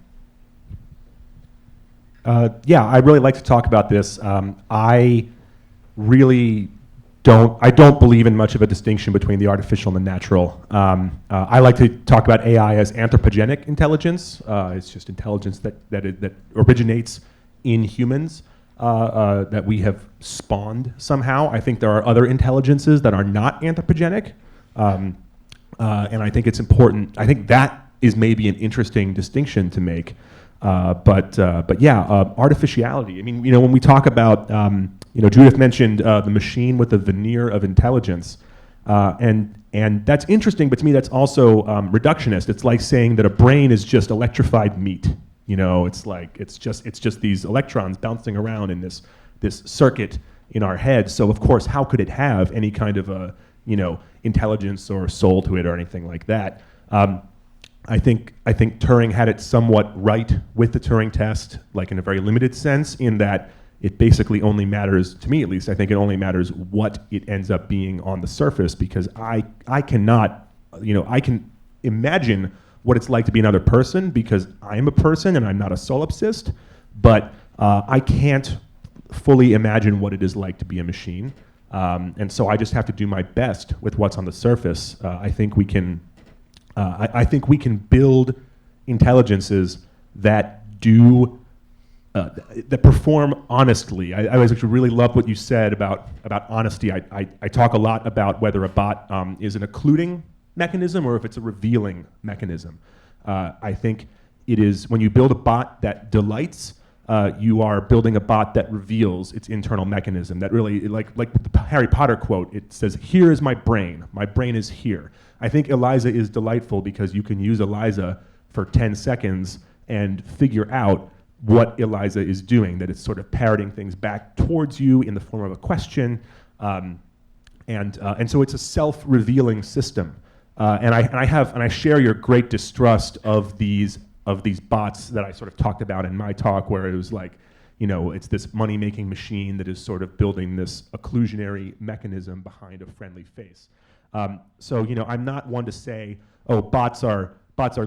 [SPEAKER 5] Yeah, I really like to talk about this. I really don't believe in much of a distinction between the artificial and the natural. I like to talk about AI as anthropogenic intelligence. It's just intelligence that originates in humans, that we have spawned somehow. I think there are other intelligences that are not anthropogenic, and I think it's important. I think that is maybe an interesting distinction to make. But yeah, artificiality. I mean, when we talk about, Judith mentioned the machine with a veneer of intelligence, and that's interesting. But to me, that's also reductionist. It's like saying that a brain is just electrified meat. It's like it's just these electrons bouncing around in this circuit in our head. So of course, how could it have any kind of a intelligence or soul to it or anything like that? I think Turing had it somewhat right with the Turing test, like in a very limited sense, in that it basically only matters, to me at least, I think it only matters what it ends up being on the surface, because I cannot, I can imagine what it's like to be another person because I'm a person and I'm not a solipsist, but I can't fully imagine what it is like to be a machine. And so I just have to do my best with what's on the surface. I think we can build intelligences that that perform honestly. I always actually really love what you said about honesty. I talk a lot about whether a bot is an occluding mechanism or if it's a revealing mechanism. I think it is when you build a bot that delights, you are building a bot that reveals its internal mechanism. That really, like the Harry Potter quote, it says, "Here is my brain. My brain is here." I think Eliza is delightful because you can use Eliza for 10 seconds and figure out what Eliza is doing, that it's sort of parroting things back towards you in the form of a question. And so it's a self-revealing system. And I share your great distrust of these these bots that I sort of talked about in my talk, where it was like, it's this money-making machine that is sort of building this occlusionary mechanism behind a friendly face. So I'm not one to say, oh, bots are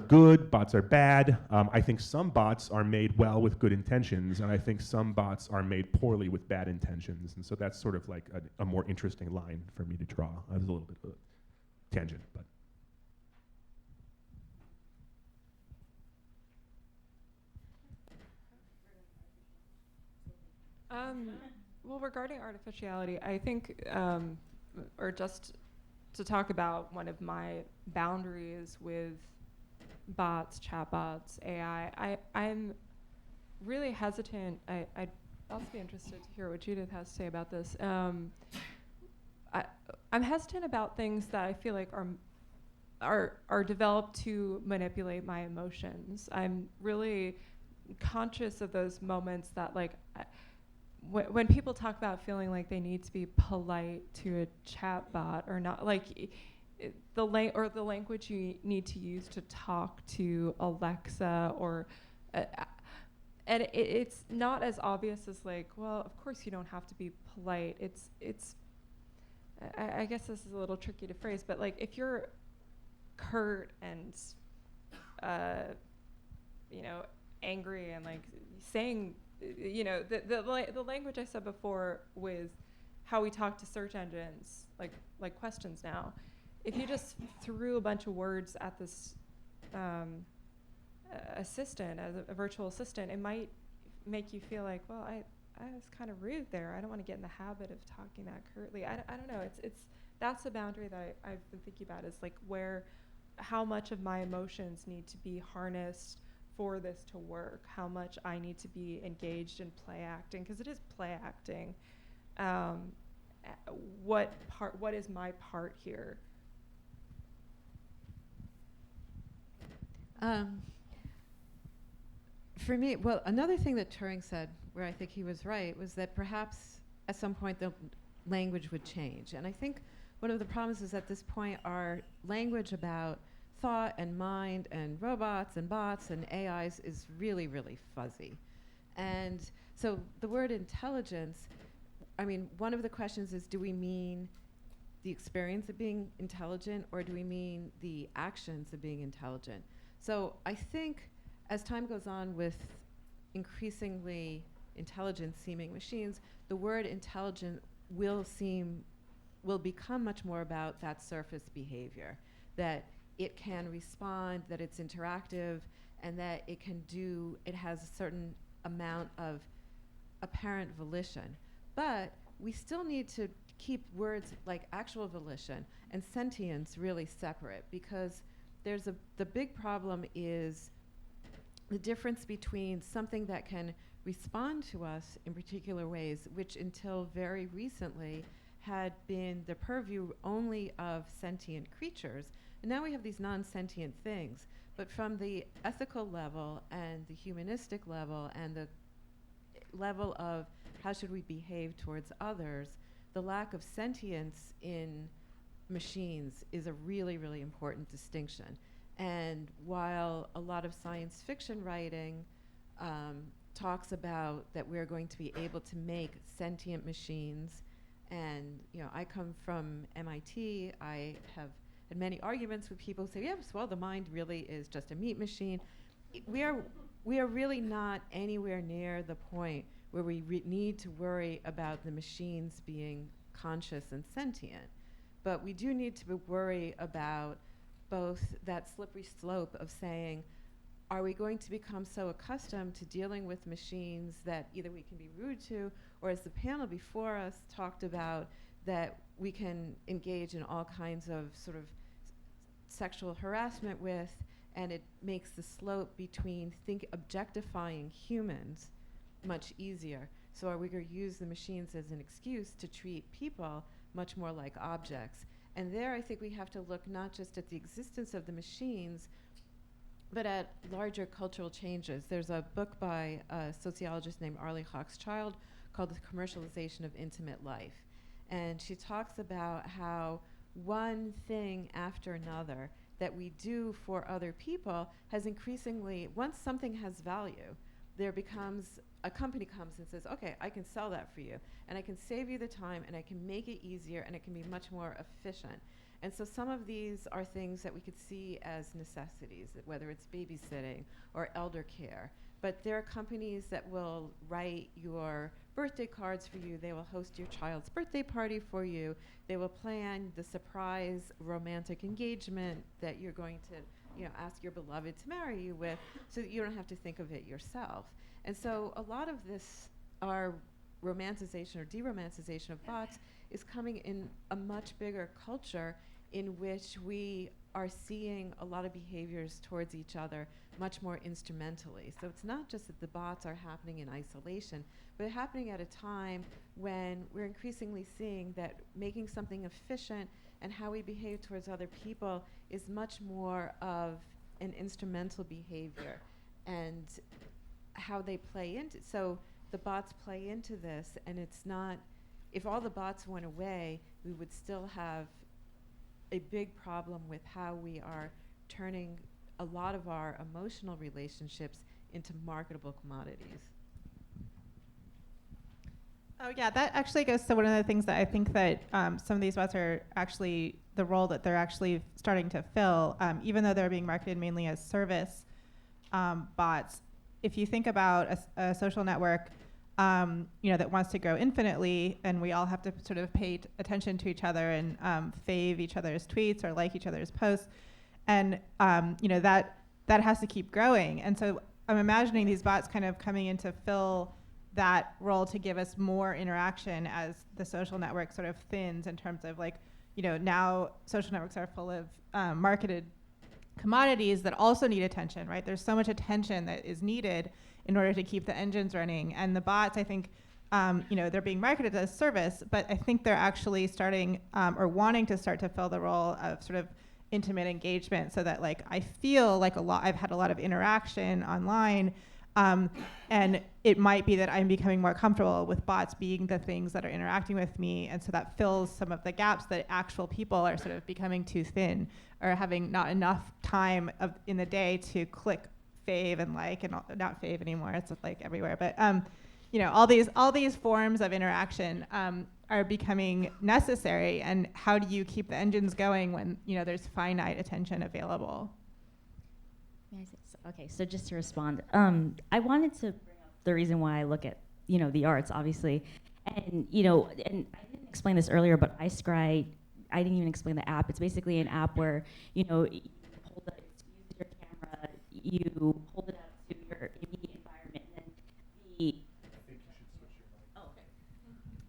[SPEAKER 5] good, bots are bad. I think some bots are made well with good intentions, and I think some bots are made poorly with bad intentions. And so that's sort of like a more interesting line for me to draw. That was a little bit of a tangent, but.
[SPEAKER 8] Well, regarding artificiality, I think, or just to talk about one of my boundaries with bots, chatbots, AI, I'm really hesitant. I'd also be interested to hear what Judith has to say about this. I'm hesitant about things that I feel like are developed to manipulate my emotions. I'm really conscious of those moments that when people talk about feeling like they need to be polite to a chatbot or not, the language you need to use to talk to Alexa or, and it's not as obvious as well, of course you don't have to be polite. I guess this is a little tricky to phrase, but if you're curt and, angry and saying, the language I said before with how we talk to search engines, like questions now, if you just threw a bunch of words at this assistant, as a virtual assistant, it might make you feel like, well, I was kind of rude there. I don't want to get in the habit of talking that curtly. I don't know. That's the boundary that I've been thinking about, is how much of my emotions need to be harnessed for this to work, how much I need to be engaged in play acting, because it is play acting. What is my part here?
[SPEAKER 9] For me, well, another thing that Turing said, where I think he was right, was that perhaps at some point the language would change. And I think one of the problems is at this point our language about thought and mind and robots and bots and AIs is really, really fuzzy. And so the word intelligence, one of the questions is, do we mean the experience of being intelligent, or do we mean the actions of being intelligent? So I think as time goes on with increasingly intelligent seeming machines, the word intelligent will become much more about that surface behavior, that it can respond, that it's interactive, and that it has a certain amount of apparent volition. But we still need to keep words like actual volition and sentience really separate, because the big problem is the difference between something that can respond to us in particular ways, which until very recently had been the purview only of sentient creatures. And now we have these non-sentient things. But from the ethical level and the humanistic level and the level of how should we behave towards others, the lack of sentience in machines is a really, really important distinction. And while a lot of science fiction writing talks about that we're going to be able to make sentient machines, and I come from MIT, I have had many arguments with people who say, yes, well, the mind really is just a meat machine. We are really not anywhere near the point where we need to worry about the machines being conscious and sentient. But we do need to worry about both that slippery slope of saying, are we going to become so accustomed to dealing with machines that either we can be rude to, or as the panel before us talked about, that we can engage in all kinds of sort of sexual harassment with, and it makes the slope between objectifying humans much easier. So are we going to use the machines as an excuse to treat people much more like objects? And there I think we have to look not just at the existence of the machines, but at larger cultural changes. There's a book by a sociologist named Arlie Hochschild called The Commercialization of Intimate Life. And she talks about how one thing after another that we do for other people has increasingly, once something has value, there becomes, a company comes and says, okay, I can sell that for you, and I can save you the time, and I can make it easier, and it can be much more efficient. And so some of these are things that we could see as necessities, whether it's babysitting or elder care. But there are companies that will write your birthday cards for you. They will host your child's birthday party for you. They will plan the surprise romantic engagement that you're going to, ask your beloved to marry you with, so that you don't have to think of it yourself. And so a lot of this, our romanticization or deromanticization of bots, is coming in a much bigger culture in which we are seeing a lot of behaviors towards each other much more instrumentally. So it's not just that the bots are happening in isolation, but happening at a time when we're increasingly seeing that making something efficient and how we behave towards other people is much more of an instrumental behavior, and how they play into, so the bots play into this, and it's not, if all the bots went away, we would still have a big problem with how we are turning a lot of our emotional relationships into marketable commodities.
[SPEAKER 7] Oh yeah, that actually goes to one of the things that I think that some of these bots are actually, the role that they're actually starting to fill, even though they're being marketed mainly as service bots. If you think about a social network that wants to grow infinitely, and we all have to sort of pay attention to each other and fave each other's tweets or like each other's posts, and that has to keep growing. And so I'm imagining these bots kind of coming in to fill that role, to give us more interaction as the social network sort of thins, in terms of now social networks are full of marketed commodities that also need attention, right? There's so much attention that is needed in order to keep the engines running. And the bots, I think, they're being marketed as service, but I think they're actually starting or wanting to start to fill the role of sort of intimate engagement, so that I feel like I've had a lot of interaction online, and it might be that I'm becoming more comfortable with bots being the things that are interacting with me, and so that fills some of the gaps that actual people are sort of becoming too thin, or having not enough time in the day to click fave and like, and not fave anymore, it's everywhere, but all these forms of interaction are becoming necessary. And how do you keep the engines going when there's finite attention available?
[SPEAKER 6] Okay, so just to respond, I wanted to bring up the reason why I look at the arts, obviously, and and I didn't explain this earlier, but iScry, I didn't even explain the app. It's basically an app where you hold it, use your camera, you hold it up to your immediate environment, and then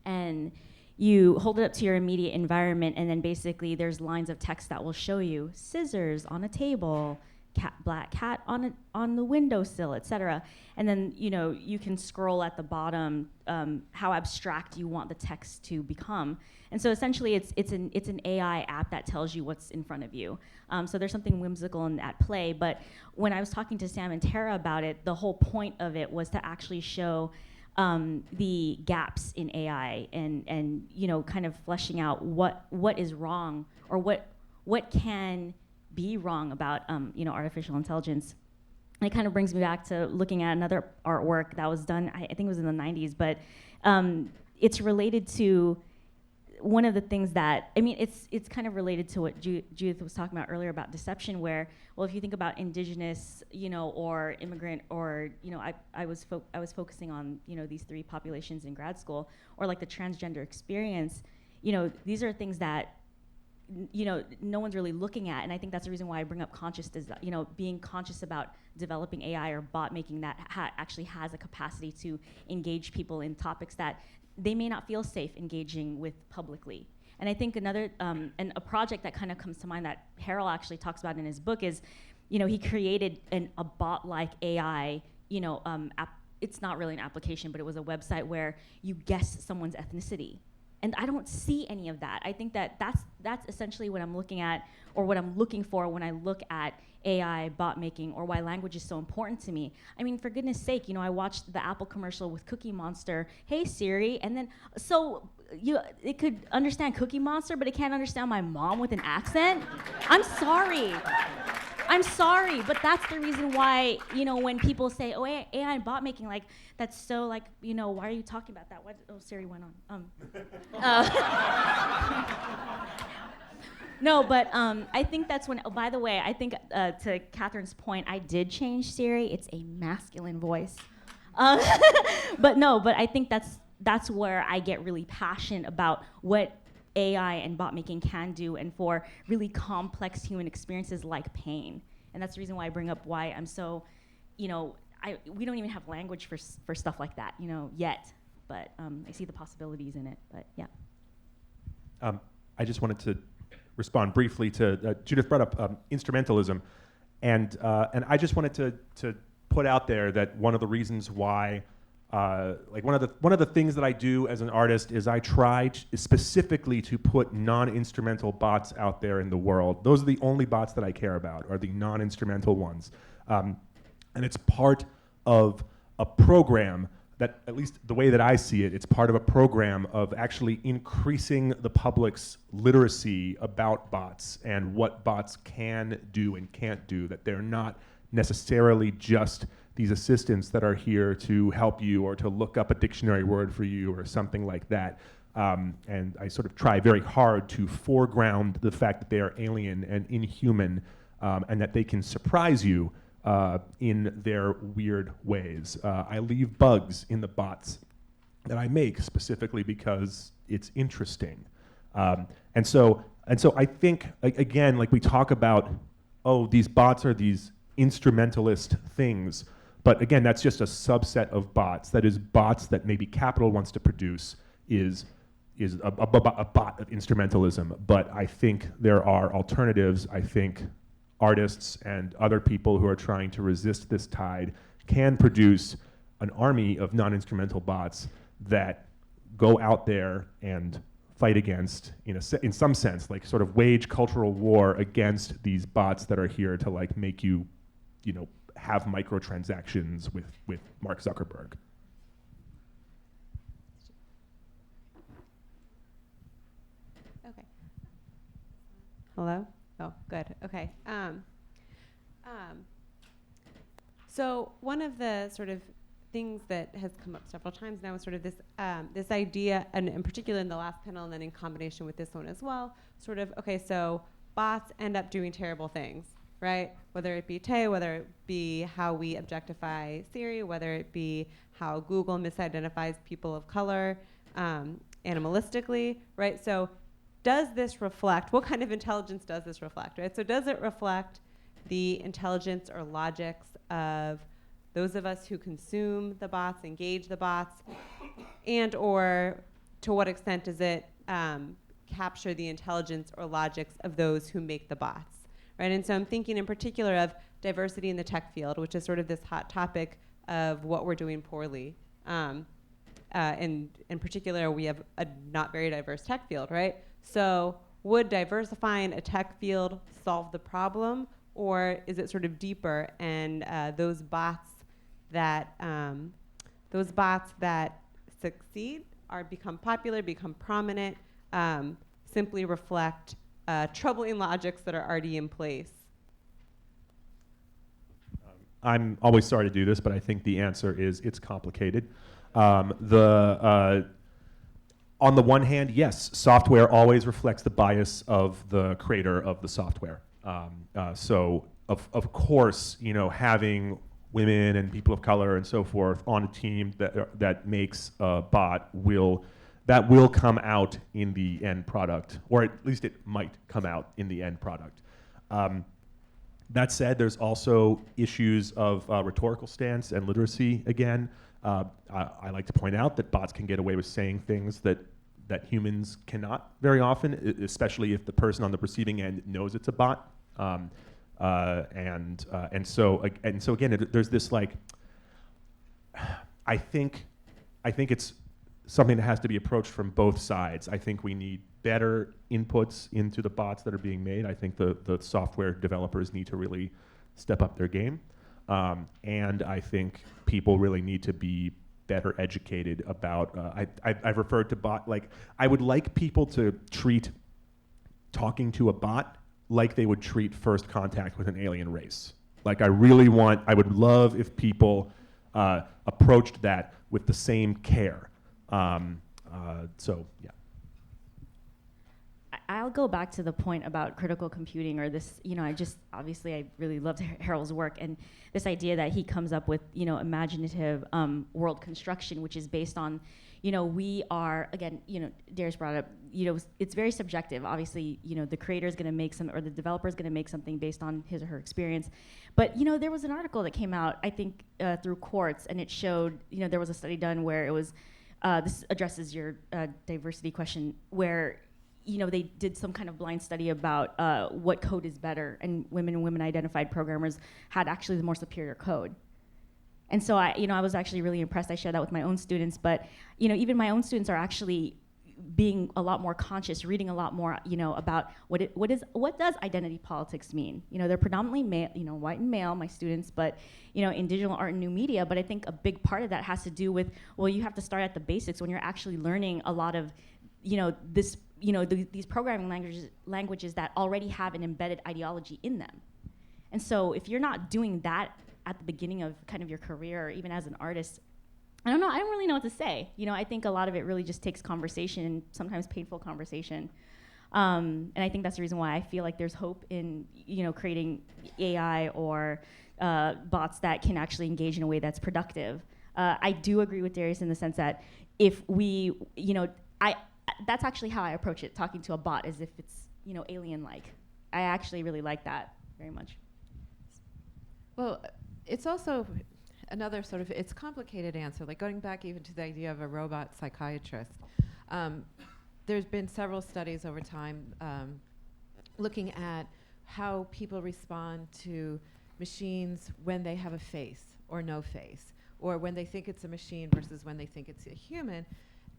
[SPEAKER 6] and you hold it up to your immediate environment, and then basically there's lines of text that will show you scissors on a table, black cat on the windowsill, etc. And then you can scroll at the bottom how abstract you want the text to become. And so essentially it's an AI app that tells you what's in front of you. So there's something whimsical at play. But when I was talking to Sam and Tara about it, the whole point of it was to actually show the gaps in AI, and kind of fleshing out what is wrong, or what can be wrong about artificial intelligence. And it kind of brings me back to looking at another artwork that was done, I think it was in the 90s, but it's related to one of the things that, it's kind of related to what Judith was talking about earlier about deception, where, well, if you think about indigenous, or immigrant, or, I was focusing on, these three populations in grad school, or like the transgender experience, these are things that, no one's really looking at. And I think that's the reason why I bring up consciousness, being conscious about developing AI or bot making that actually has a capacity to engage people in topics that they may not feel safe engaging with publicly. And I think another, and a project that kind of comes to mind that Harold actually talks about in his book is, he created a bot-like AI, it's not really an application, but it was a website where you guess someone's ethnicity. And I don't see any of that. I think that's essentially what I'm looking at, or what I'm looking for when I look at AI bot making, or why language is so important to me. For goodness sake, I watched the Apple commercial with Cookie Monster, hey Siri, and then, so it could understand Cookie Monster, but it can't understand my mom with an accent. I'm sorry. I'm sorry, but that's the reason why, when people say, oh, AI and bot making, like, that's so, like, why are you talking about that? What? Oh, Siri went on. No, but I think that's when, oh, by the way, I think to Catherine's point, I did change Siri. It's a masculine voice. But I think that's where I get really passionate about what AI and bot making can do, and for really complex human experiences like pain. And that's the reason why I bring up why I'm so, we don't even have language for stuff like that, yet. But I see the possibilities in it. But yeah.
[SPEAKER 5] I just wanted to respond briefly to Judith brought up instrumentalism, and I just wanted to put out there that one of the reasons why. One of the things that I do as an artist is I try specifically to put non-instrumental bots out there in the world. Those are the only bots that I care about, are the non-instrumental ones. And it's part of a program that, at least the way that I see it, it's part of a program of actually increasing the public's literacy about bots and what bots can do and can't do, that they're not necessarily just these assistants that are here to help you or to look up a dictionary word for you or something like that. And I sort of try very hard to foreground the fact that they are alien and inhuman, and that they can surprise you in their weird ways. I leave bugs in the bots that I make specifically because it's interesting. And so I think, again, like we talk about, oh, these bots are these instrumentalist things. But again, that's just a subset of bots. That is, bots that maybe Capital wants to produce is a bot of instrumentalism. But I think there are alternatives. I think artists and other people who are trying to resist this tide can produce an army of non-instrumental bots that go out there and fight against, in some sense, like sort of wage cultural war against these bots that are here to like make you, have microtransactions with Mark Zuckerberg.
[SPEAKER 4] Okay. Hello? Oh, good. Okay. So one of the sort of things that has come up several times now is sort of this this idea, and in particular in the last panel, and then in combination with this one as well, sort of, okay, so bots end up doing terrible things, right? Whether it be Tay, whether it be how we objectify Siri, whether it be how Google misidentifies people of color animalistically, right? So does this reflect, what kind of intelligence does this reflect, right? So does it reflect the intelligence or logics of those of us who consume the bots, engage the bots, and or to what extent does it capture the intelligence or logics of those who make the bots, right? And so I'm thinking in particular of diversity in the tech field, which is sort of this hot topic of what we're doing poorly. And in particular, we have a not very diverse tech field, right? So would diversifying a tech field solve the problem, or is it sort of deeper, and those bots that succeed or become popular, become prominent, simply reflect troubling logics that are already in place?
[SPEAKER 5] I'm always sorry to do this, but I think the answer is it's complicated. On the one hand, yes, software always reflects the bias of the creator of the software. So of course, having women and people of color and so forth on a team that makes a bot will come out in the end product, or at least it might come out in the end product. That said, there's also issues of rhetorical stance and literacy again. I like to point out that bots can get away with saying things that humans cannot very often, especially if the person on the receiving end knows it's a bot. And so again, there's this like, I think it's something that has to be approached from both sides. I think we need better inputs into the bots that are being made. I think the software developers need to really step up their game. And I think people really need to be better educated about. I've referred to bot, like, I would like people to treat talking to a bot like they would treat first contact with an alien race. Like, I would love if people approached that with the same care. So, yeah.
[SPEAKER 6] I'll go back to the point about critical computing, or this, I really loved Harold's work, and this idea that he comes up with, imaginative world construction, which is based on, we are, again, Darius brought up, it's very subjective. Obviously, the creator is going to make or the developer is going to make something based on his or her experience. But, there was an article that came out, I think, through Quartz, and it showed, there was a study done where it was, this addresses your diversity question, where they did some kind of blind study about what code is better, and women identified programmers had actually the more superior code. And so I was actually really impressed. I shared that with my own students, but even my own students are actually being a lot more conscious, reading a lot more about what does identity politics mean. They're predominantly male, white and male, my students, but in digital art and new media. But I think a big part of that has to do with, well, you have to start at the basics when you're actually learning a lot of these programming languages that already have an embedded ideology in them. And so if you're not doing that at the beginning of kind of your career, or even as an artist, I don't really know what to say. I think a lot of it really just takes conversation, sometimes painful conversation. And I think that's the reason why I feel like there's hope in, creating AI or bots that can actually engage in a way that's productive. I do agree with Darius in the sense that if we, that's actually how I approach it, talking to a bot, as if it's, alien-like. I actually really like that very much.
[SPEAKER 9] Well, it's also another sort of, it's complicated answer, like going back even to the idea of a robot psychiatrist. There's been several studies over time looking at how people respond to machines when they have a face or no face, or when they think it's a machine versus when they think it's a human.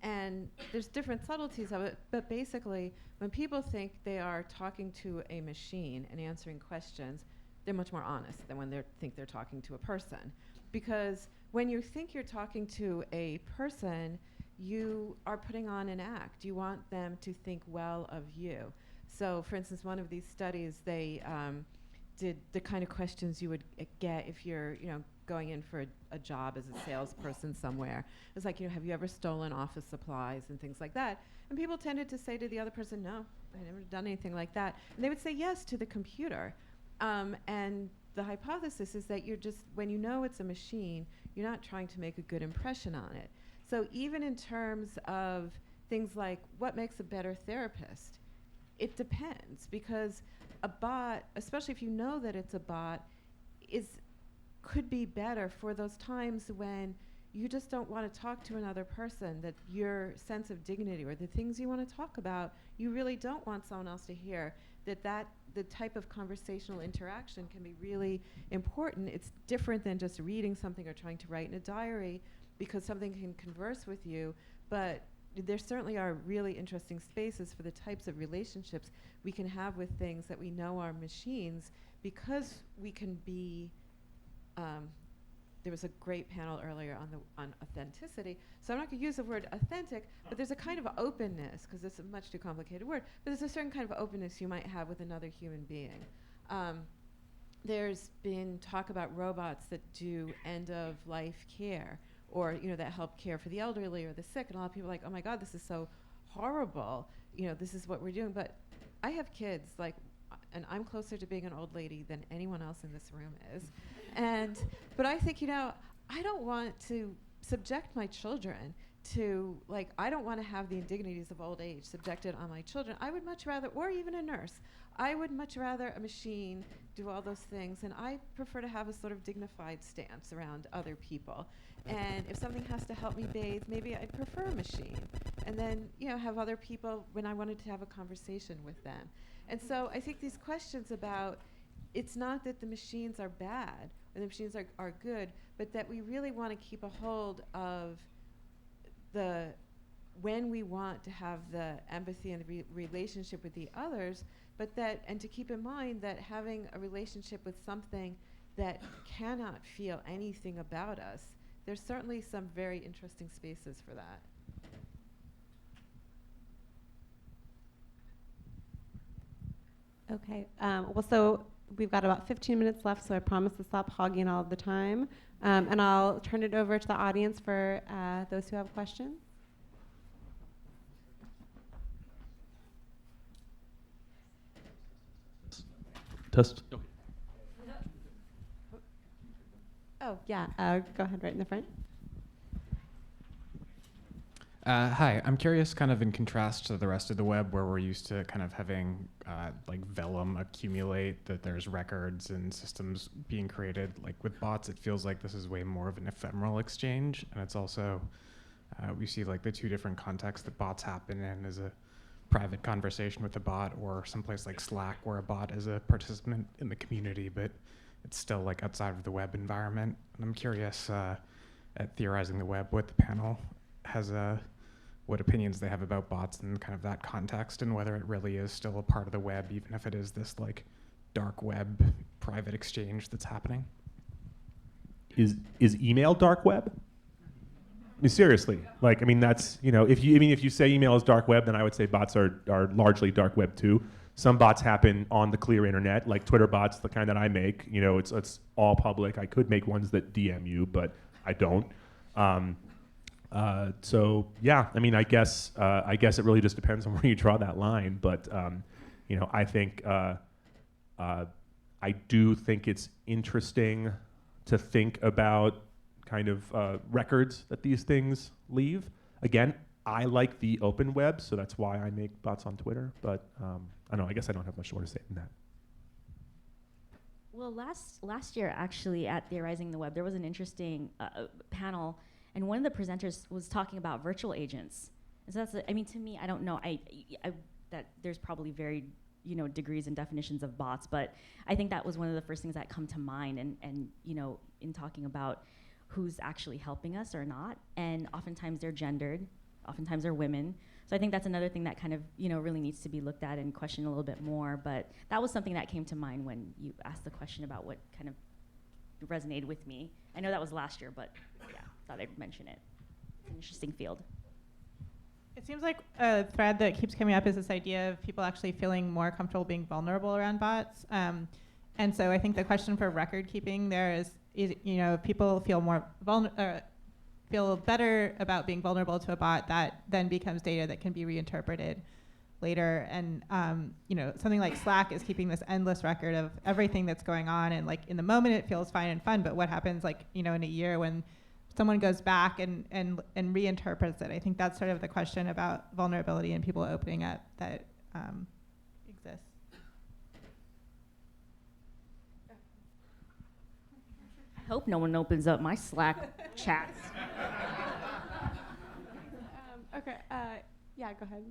[SPEAKER 9] And there's different subtleties of it, but basically, when people think they are talking to a machine and answering questions, they're much more honest than when they think they're talking to a person. Because when you think you're talking to a person, you are putting on an act. You want them to think well of you. So, for instance, one of these studies, they did the kind of questions you would get if you're, going in for a job as a salesperson somewhere. It's like, have you ever stolen office supplies and things like that? And people tended to say to the other person, no, I've never done anything like that. And they would say yes to the computer. And the hypothesis is that you're just, when you know it's a machine, you're not trying to make a good impression on it. So even in terms of things like what makes a better therapist, it depends, because a bot, especially if you know that it's a bot, could be better for those times when you just don't want to talk to another person, that your sense of dignity or the things you want to talk about, you really don't want someone else to hear, that the type of conversational interaction can be really important. It's different than just reading something or trying to write in a diary, because something can converse with you, but there certainly are really interesting spaces for the types of relationships we can have with things that we know are machines, because we can be, there was a great panel earlier on authenticity, so I'm not going to use the word authentic, but there's a kind of openness, because it's a much too complicated word, but there's a certain kind of openness you might have with another human being. There's been talk about robots that do end-of-life care, or that help care for the elderly or the sick, and a lot of people are like, oh my God, this is so horrible, this is what we're doing. But I have kids, and I'm closer to being an old lady than anyone else in this room is. But I think, I don't want to subject my children to, I don't want to have the indignities of old age subjected on my children. I would much rather, or even a nurse, I would much rather a machine do all those things, and I prefer to have a sort of dignified stance around other people. And if something has to help me bathe, maybe I'd prefer a machine. And then, have other people when I wanted to have a conversation with them. And so I think these questions about, it's not that the machines are bad or the machines are good, but that we really want to keep a hold of when we want to have the empathy and the relationship with the others, and to keep in mind that having a relationship with something that cannot feel anything about us, there's certainly some very interesting spaces for that.
[SPEAKER 4] Okay. Well, so we've got about 15 minutes left, so I promise to stop hogging all of the time. And I'll turn it over to the audience for those who have questions.
[SPEAKER 2] Test. Okay.
[SPEAKER 4] Oh, yeah. Go ahead, right in the front.
[SPEAKER 10] Hi, I'm curious, kind of in contrast to the rest of the web where we're used to kind of having like vellum accumulate, that there's records and systems being created. Like with bots, it feels like this is way more of an ephemeral exchange. And it's also, we see like the two different contexts that bots happen in as a private conversation with a bot, or someplace like Slack where a bot is a participant in the community, but it's still like outside of the web environment. And I'm curious at Theorizing the Web what the panel has what opinions they have about bots and kind of that context, and whether it really is still a part of the web, even if it is this like dark web private exchange that's happening.
[SPEAKER 5] Is email dark web? I mean, seriously, like, I mean, that's, you know, if you say email is dark web, then I would say bots are largely dark web too. Some bots happen on the clear internet, like Twitter bots, the kind that I make. You know, it's all public. I could make ones that DM you, but I don't. So yeah, I mean, I guess it really just depends on where you draw that line. But you know, I think I do think it's interesting to think about kind of records that these things leave. Again, I like the open web, so that's why I make bots on Twitter. But I don't know. I guess I don't have much more to say than that.
[SPEAKER 6] Well, last year, actually, at Theorizing the Web, there was an interesting panel, and one of the presenters was talking about virtual agents. And so that's, I mean, to me, I don't know, that there's probably very, you know, degrees and definitions of bots, but I think that was one of the first things that come to mind, and you know, in talking about who's actually helping us or not, and oftentimes they're gendered, oftentimes they're women. So I think that's another thing that kind of, you know, really needs to be looked at and questioned a little bit more. But that was something that came to mind when you asked the question about what kind of resonated with me. I know that was last year, but yeah, thought I'd mention it. It's an interesting field.
[SPEAKER 7] It seems like a thread that keeps coming up is this idea of people actually feeling more comfortable being vulnerable around bots. And so I think the question for record keeping there is you know, if people feel more feel better about being vulnerable to a bot, that then becomes data that can be reinterpreted later. And you know, something like Slack is keeping this endless record of everything that's going on, and like in the moment it feels fine and fun, but what happens like, you know, in a year when someone goes back and reinterprets it? I think that's sort of the question about vulnerability and people opening up that exists.
[SPEAKER 6] I hope no one opens up my Slack chats.
[SPEAKER 4] Okay. Yeah, go ahead.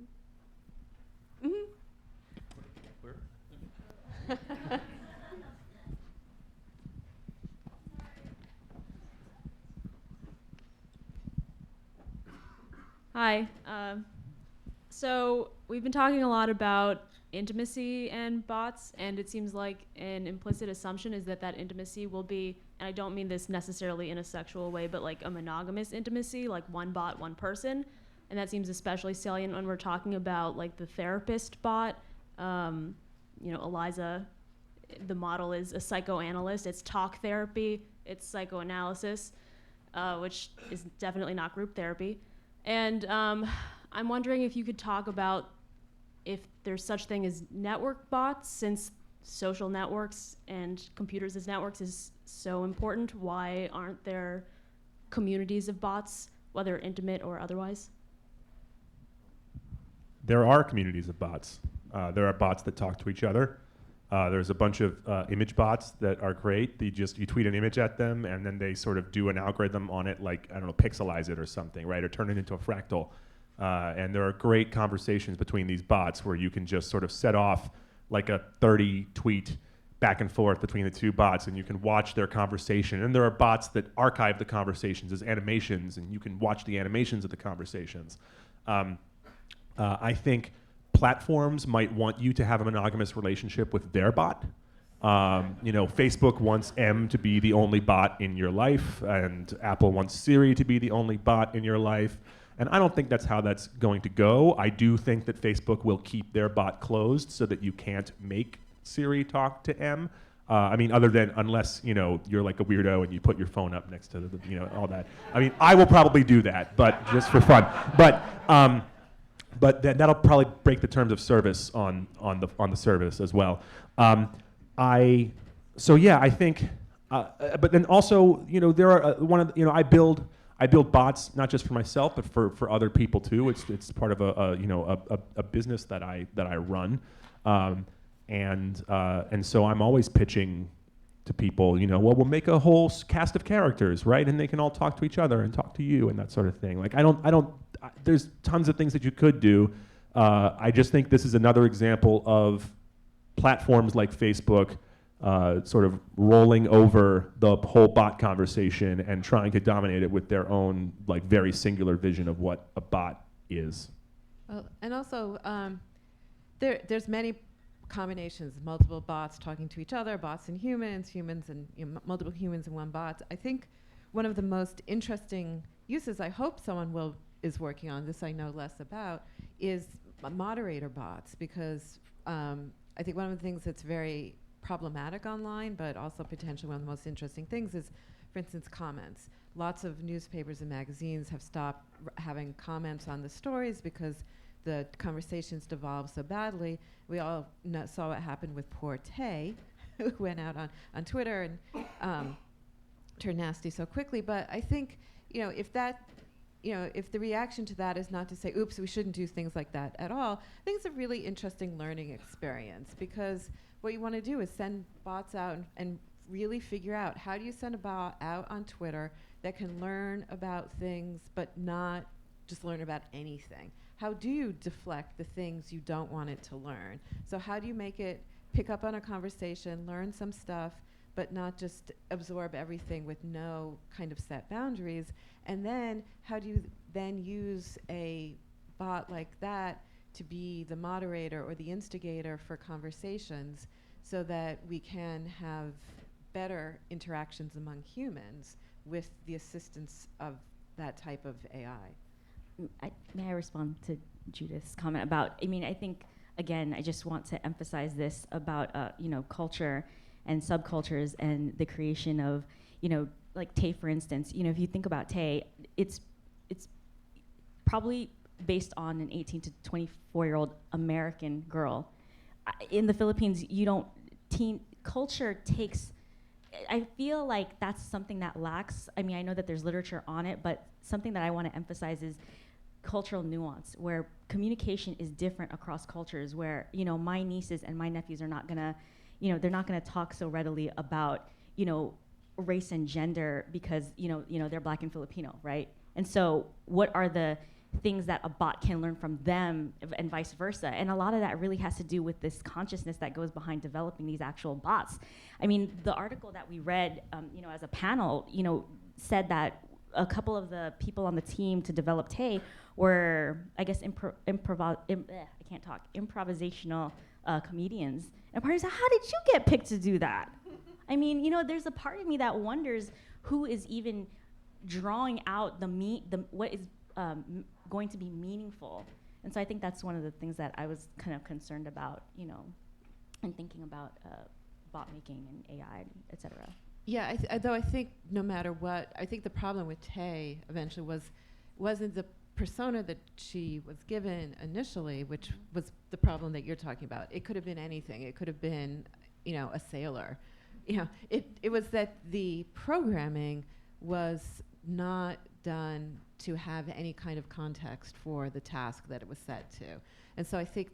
[SPEAKER 8] Hi. So we've been talking a lot about intimacy and bots, and it seems like an implicit assumption is that that intimacy will be, and I don't mean this necessarily in a sexual way, but like a monogamous intimacy, like one bot, one person. And that seems especially salient when we're talking about like the therapist bot. You know, Eliza, the model is a psychoanalyst. It's talk therapy. It's psychoanalysis, which is definitely not group therapy. And I'm wondering if you could talk about if there's such thing as network bots, since social networks and computers as networks is so important. Why aren't there communities of bots, whether intimate or otherwise?
[SPEAKER 5] There are communities of bots. There are bots that talk to each other. There's a bunch of image bots that are great. You tweet an image at them, and then they sort of do an algorithm on it, like, I don't know, pixelize it or something, right? Or turn it into a fractal. And there are great conversations between these bots where you can just sort of set off like a 30 tweet back and forth between the two bots, and you can watch their conversation. And there are bots that archive the conversations as animations, and you can watch the animations of the conversations. I think platforms might want you to have a monogamous relationship with their bot. Facebook wants M to be the only bot in your life, and Apple wants Siri to be the only bot in your life. And I don't think that's how that's going to go. I do think that Facebook will keep their bot closed so that you can't make Siri talk to M. Other than unless, you're like a weirdo and you put your phone up next to the, all that. I will probably do that, but just for fun. But that'll probably break the terms of service on the service as well. I think, but then also, there are I build bots not just for myself but for other people too. It's part of a business that I run, and so I'm always pitching to people, we'll make a whole cast of characters, right, and they can all talk to each other and talk to you and that sort of thing. Like there's tons of things that you could do. I just think this is another example of platforms like Facebook sort of rolling over the whole bot conversation and trying to dominate it with their own very singular vision of what a bot is.
[SPEAKER 9] Well, and also there's many combinations, multiple bots talking to each other, bots and humans and multiple humans and one bot. I think one of the most interesting uses, I hope someone is working on this, I know less about, is moderator bots, because I think one of the things that's very problematic online, but also potentially one of the most interesting things is, for instance, comments. Lots of newspapers and magazines have stopped having comments on the stories because the conversations devolve so badly. We all saw what happened with poor Tay, who went out on Twitter and turned nasty so quickly. But I think, if the reaction to that is not to say, oops, we shouldn't do things like that at all, I think it's a really interesting learning experience, because what you want to do is send bots out and really figure out, how do you send a bot out on Twitter that can learn about things but not just learn about anything? How do you deflect the things you don't want it to learn? So how do you make it pick up on a conversation, learn some stuff, but not just absorb everything with no kind of set boundaries? And then how do you then use a bot like that to be the moderator or the instigator for conversations so that we can have better interactions among humans with the assistance of that type of AI?
[SPEAKER 6] May I respond to Judith's comment about, I think, again, I just want to emphasize this about, culture and subcultures and the creation of, like Tay, for instance. If you think about Tay, it's probably based on an 18 to 24-year-old American girl. In the Philippines, teen culture takes, I feel like that's something that lacks. I know that there's literature on it, but something that I want to emphasize is cultural nuance, where communication is different across cultures, where, my nieces and my nephews are not gonna, they're not gonna talk so readily about, race and gender because, they're Black and Filipino, right? And so what are the things that a bot can learn from them and vice versa? And a lot of that really has to do with this consciousness that goes behind developing these actual bots. The article that we read, as a panel, said that a couple of the people on the team to develop Tay were, I guess, improvisational comedians. And part of me said, how did you get picked to do that? There's a part of me that wonders who is even drawing out what is going to be meaningful. And so I think that's one of the things that I was kind of concerned about, and thinking about bot making and AI, et cetera.
[SPEAKER 9] Yeah, though I think no matter what, I think the problem with Tay eventually wasn't the persona that she was given initially, which was the problem that you're talking about. It could have been anything. It could have been, a sailor. It was that the programming was not done to have any kind of context for the task that it was set to. And so I think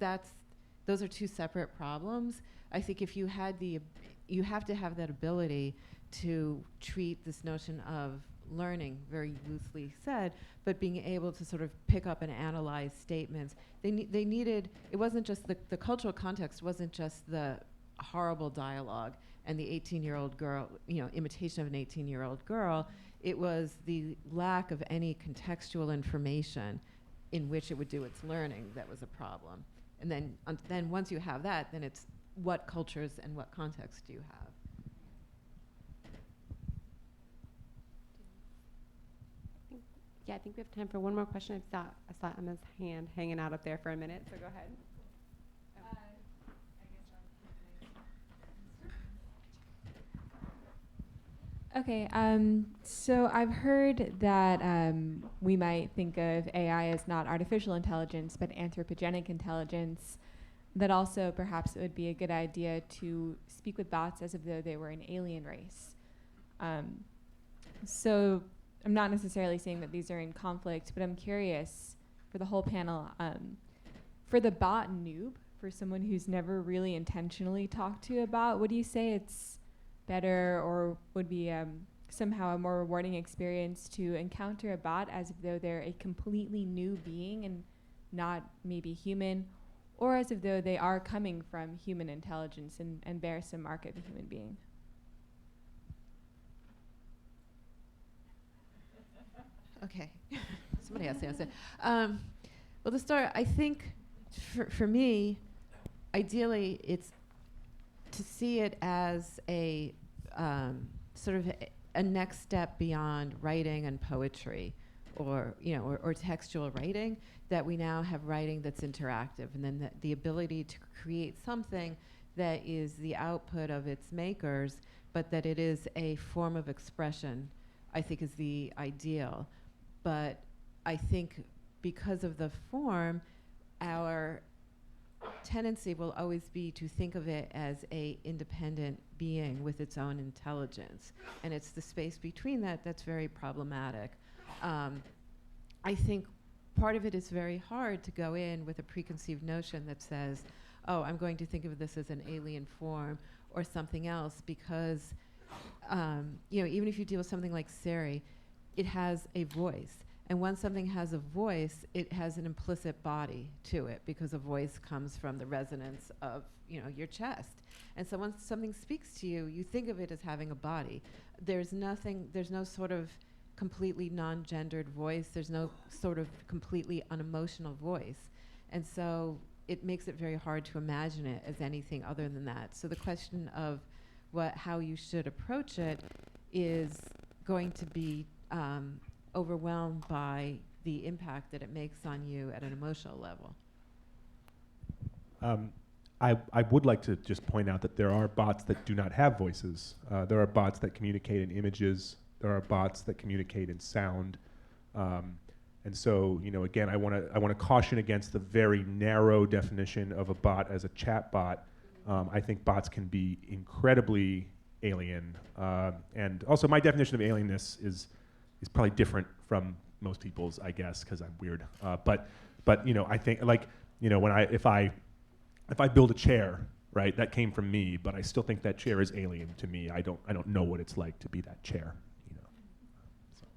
[SPEAKER 9] those are two separate problems. I think if you have to have that ability to treat this notion of learning, very loosely said, but being able to sort of pick up and analyze statements. They needed, it wasn't just the cultural context wasn't just the horrible dialogue and the 18-year-old girl, imitation of an 18-year-old girl. It was the lack of any contextual information in which it would do its learning that was a problem. And then once you have that, then it's what cultures and what context do you have?
[SPEAKER 4] Yeah, I think we have time for one more question. I saw Emma's hand hanging out up there for a minute, so go ahead.
[SPEAKER 11] Okay, so I've heard that we might think of AI as not artificial intelligence, but anthropogenic intelligence. That also perhaps it would be a good idea to speak with bots as if though they were an alien race. So I'm not necessarily saying that these are in conflict, but I'm curious for the whole panel, for the bot noob, for someone who's never really intentionally talked to a bot, would you say it's better or would be somehow a more rewarding experience to encounter a bot as if though they're a completely new being and not maybe human, or as if though they are coming from human intelligence and bear some mark of a human being?
[SPEAKER 9] Okay, somebody has to answer. Well, to start, I think for me, ideally, it's to see it as a sort of a next step beyond writing and poetry, or or textual writing. That we now have writing that's interactive, and then the ability to create something that is the output of its makers, but that it is a form of expression, I think is the ideal. But I think because of the form, our tendency will always be to think of it as a independent being with its own intelligence. And it's the space between that that's very problematic. I think part of it is very hard to go in with a preconceived notion that says, oh, I'm going to think of this as an alien form or something else, because even if you deal with something like Siri, it has a voice. And when something has a voice, it has an implicit body to it, because a voice comes from the resonance of your chest. And so when something speaks to you, you think of it as having a body. There's no sort of completely non-gendered voice. There's no sort of completely unemotional voice. And so it makes it very hard to imagine it as anything other than that. So the question of how you should approach it is going to be overwhelmed by the impact that it makes on you at an emotional level.
[SPEAKER 5] I would like to just point out that there are bots that do not have voices. There are bots that communicate in images. There are bots that communicate in sound. And so, again, I want to caution against the very narrow definition of a bot as a chat bot. I think bots can be incredibly alien. And also, my definition of alienness is probably different from most people's, I guess, because I'm weird. But I think if I build a chair, right, that came from me, but I still think that chair is alien to me. I don't know what it's like to be that chair. So.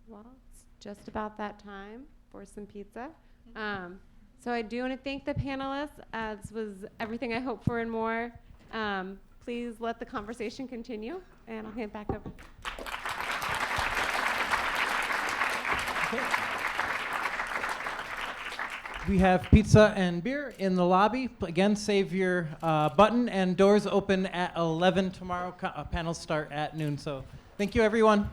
[SPEAKER 4] Well, it's just about that time for some pizza. So I do want to thank the panelists. This was everything I hoped for and more. Please let the conversation continue, and I'll hand back over.
[SPEAKER 12] We have pizza and beer in the lobby. Again, save your button, and doors open at 11 tomorrow. Panels start at noon. So thank you, everyone.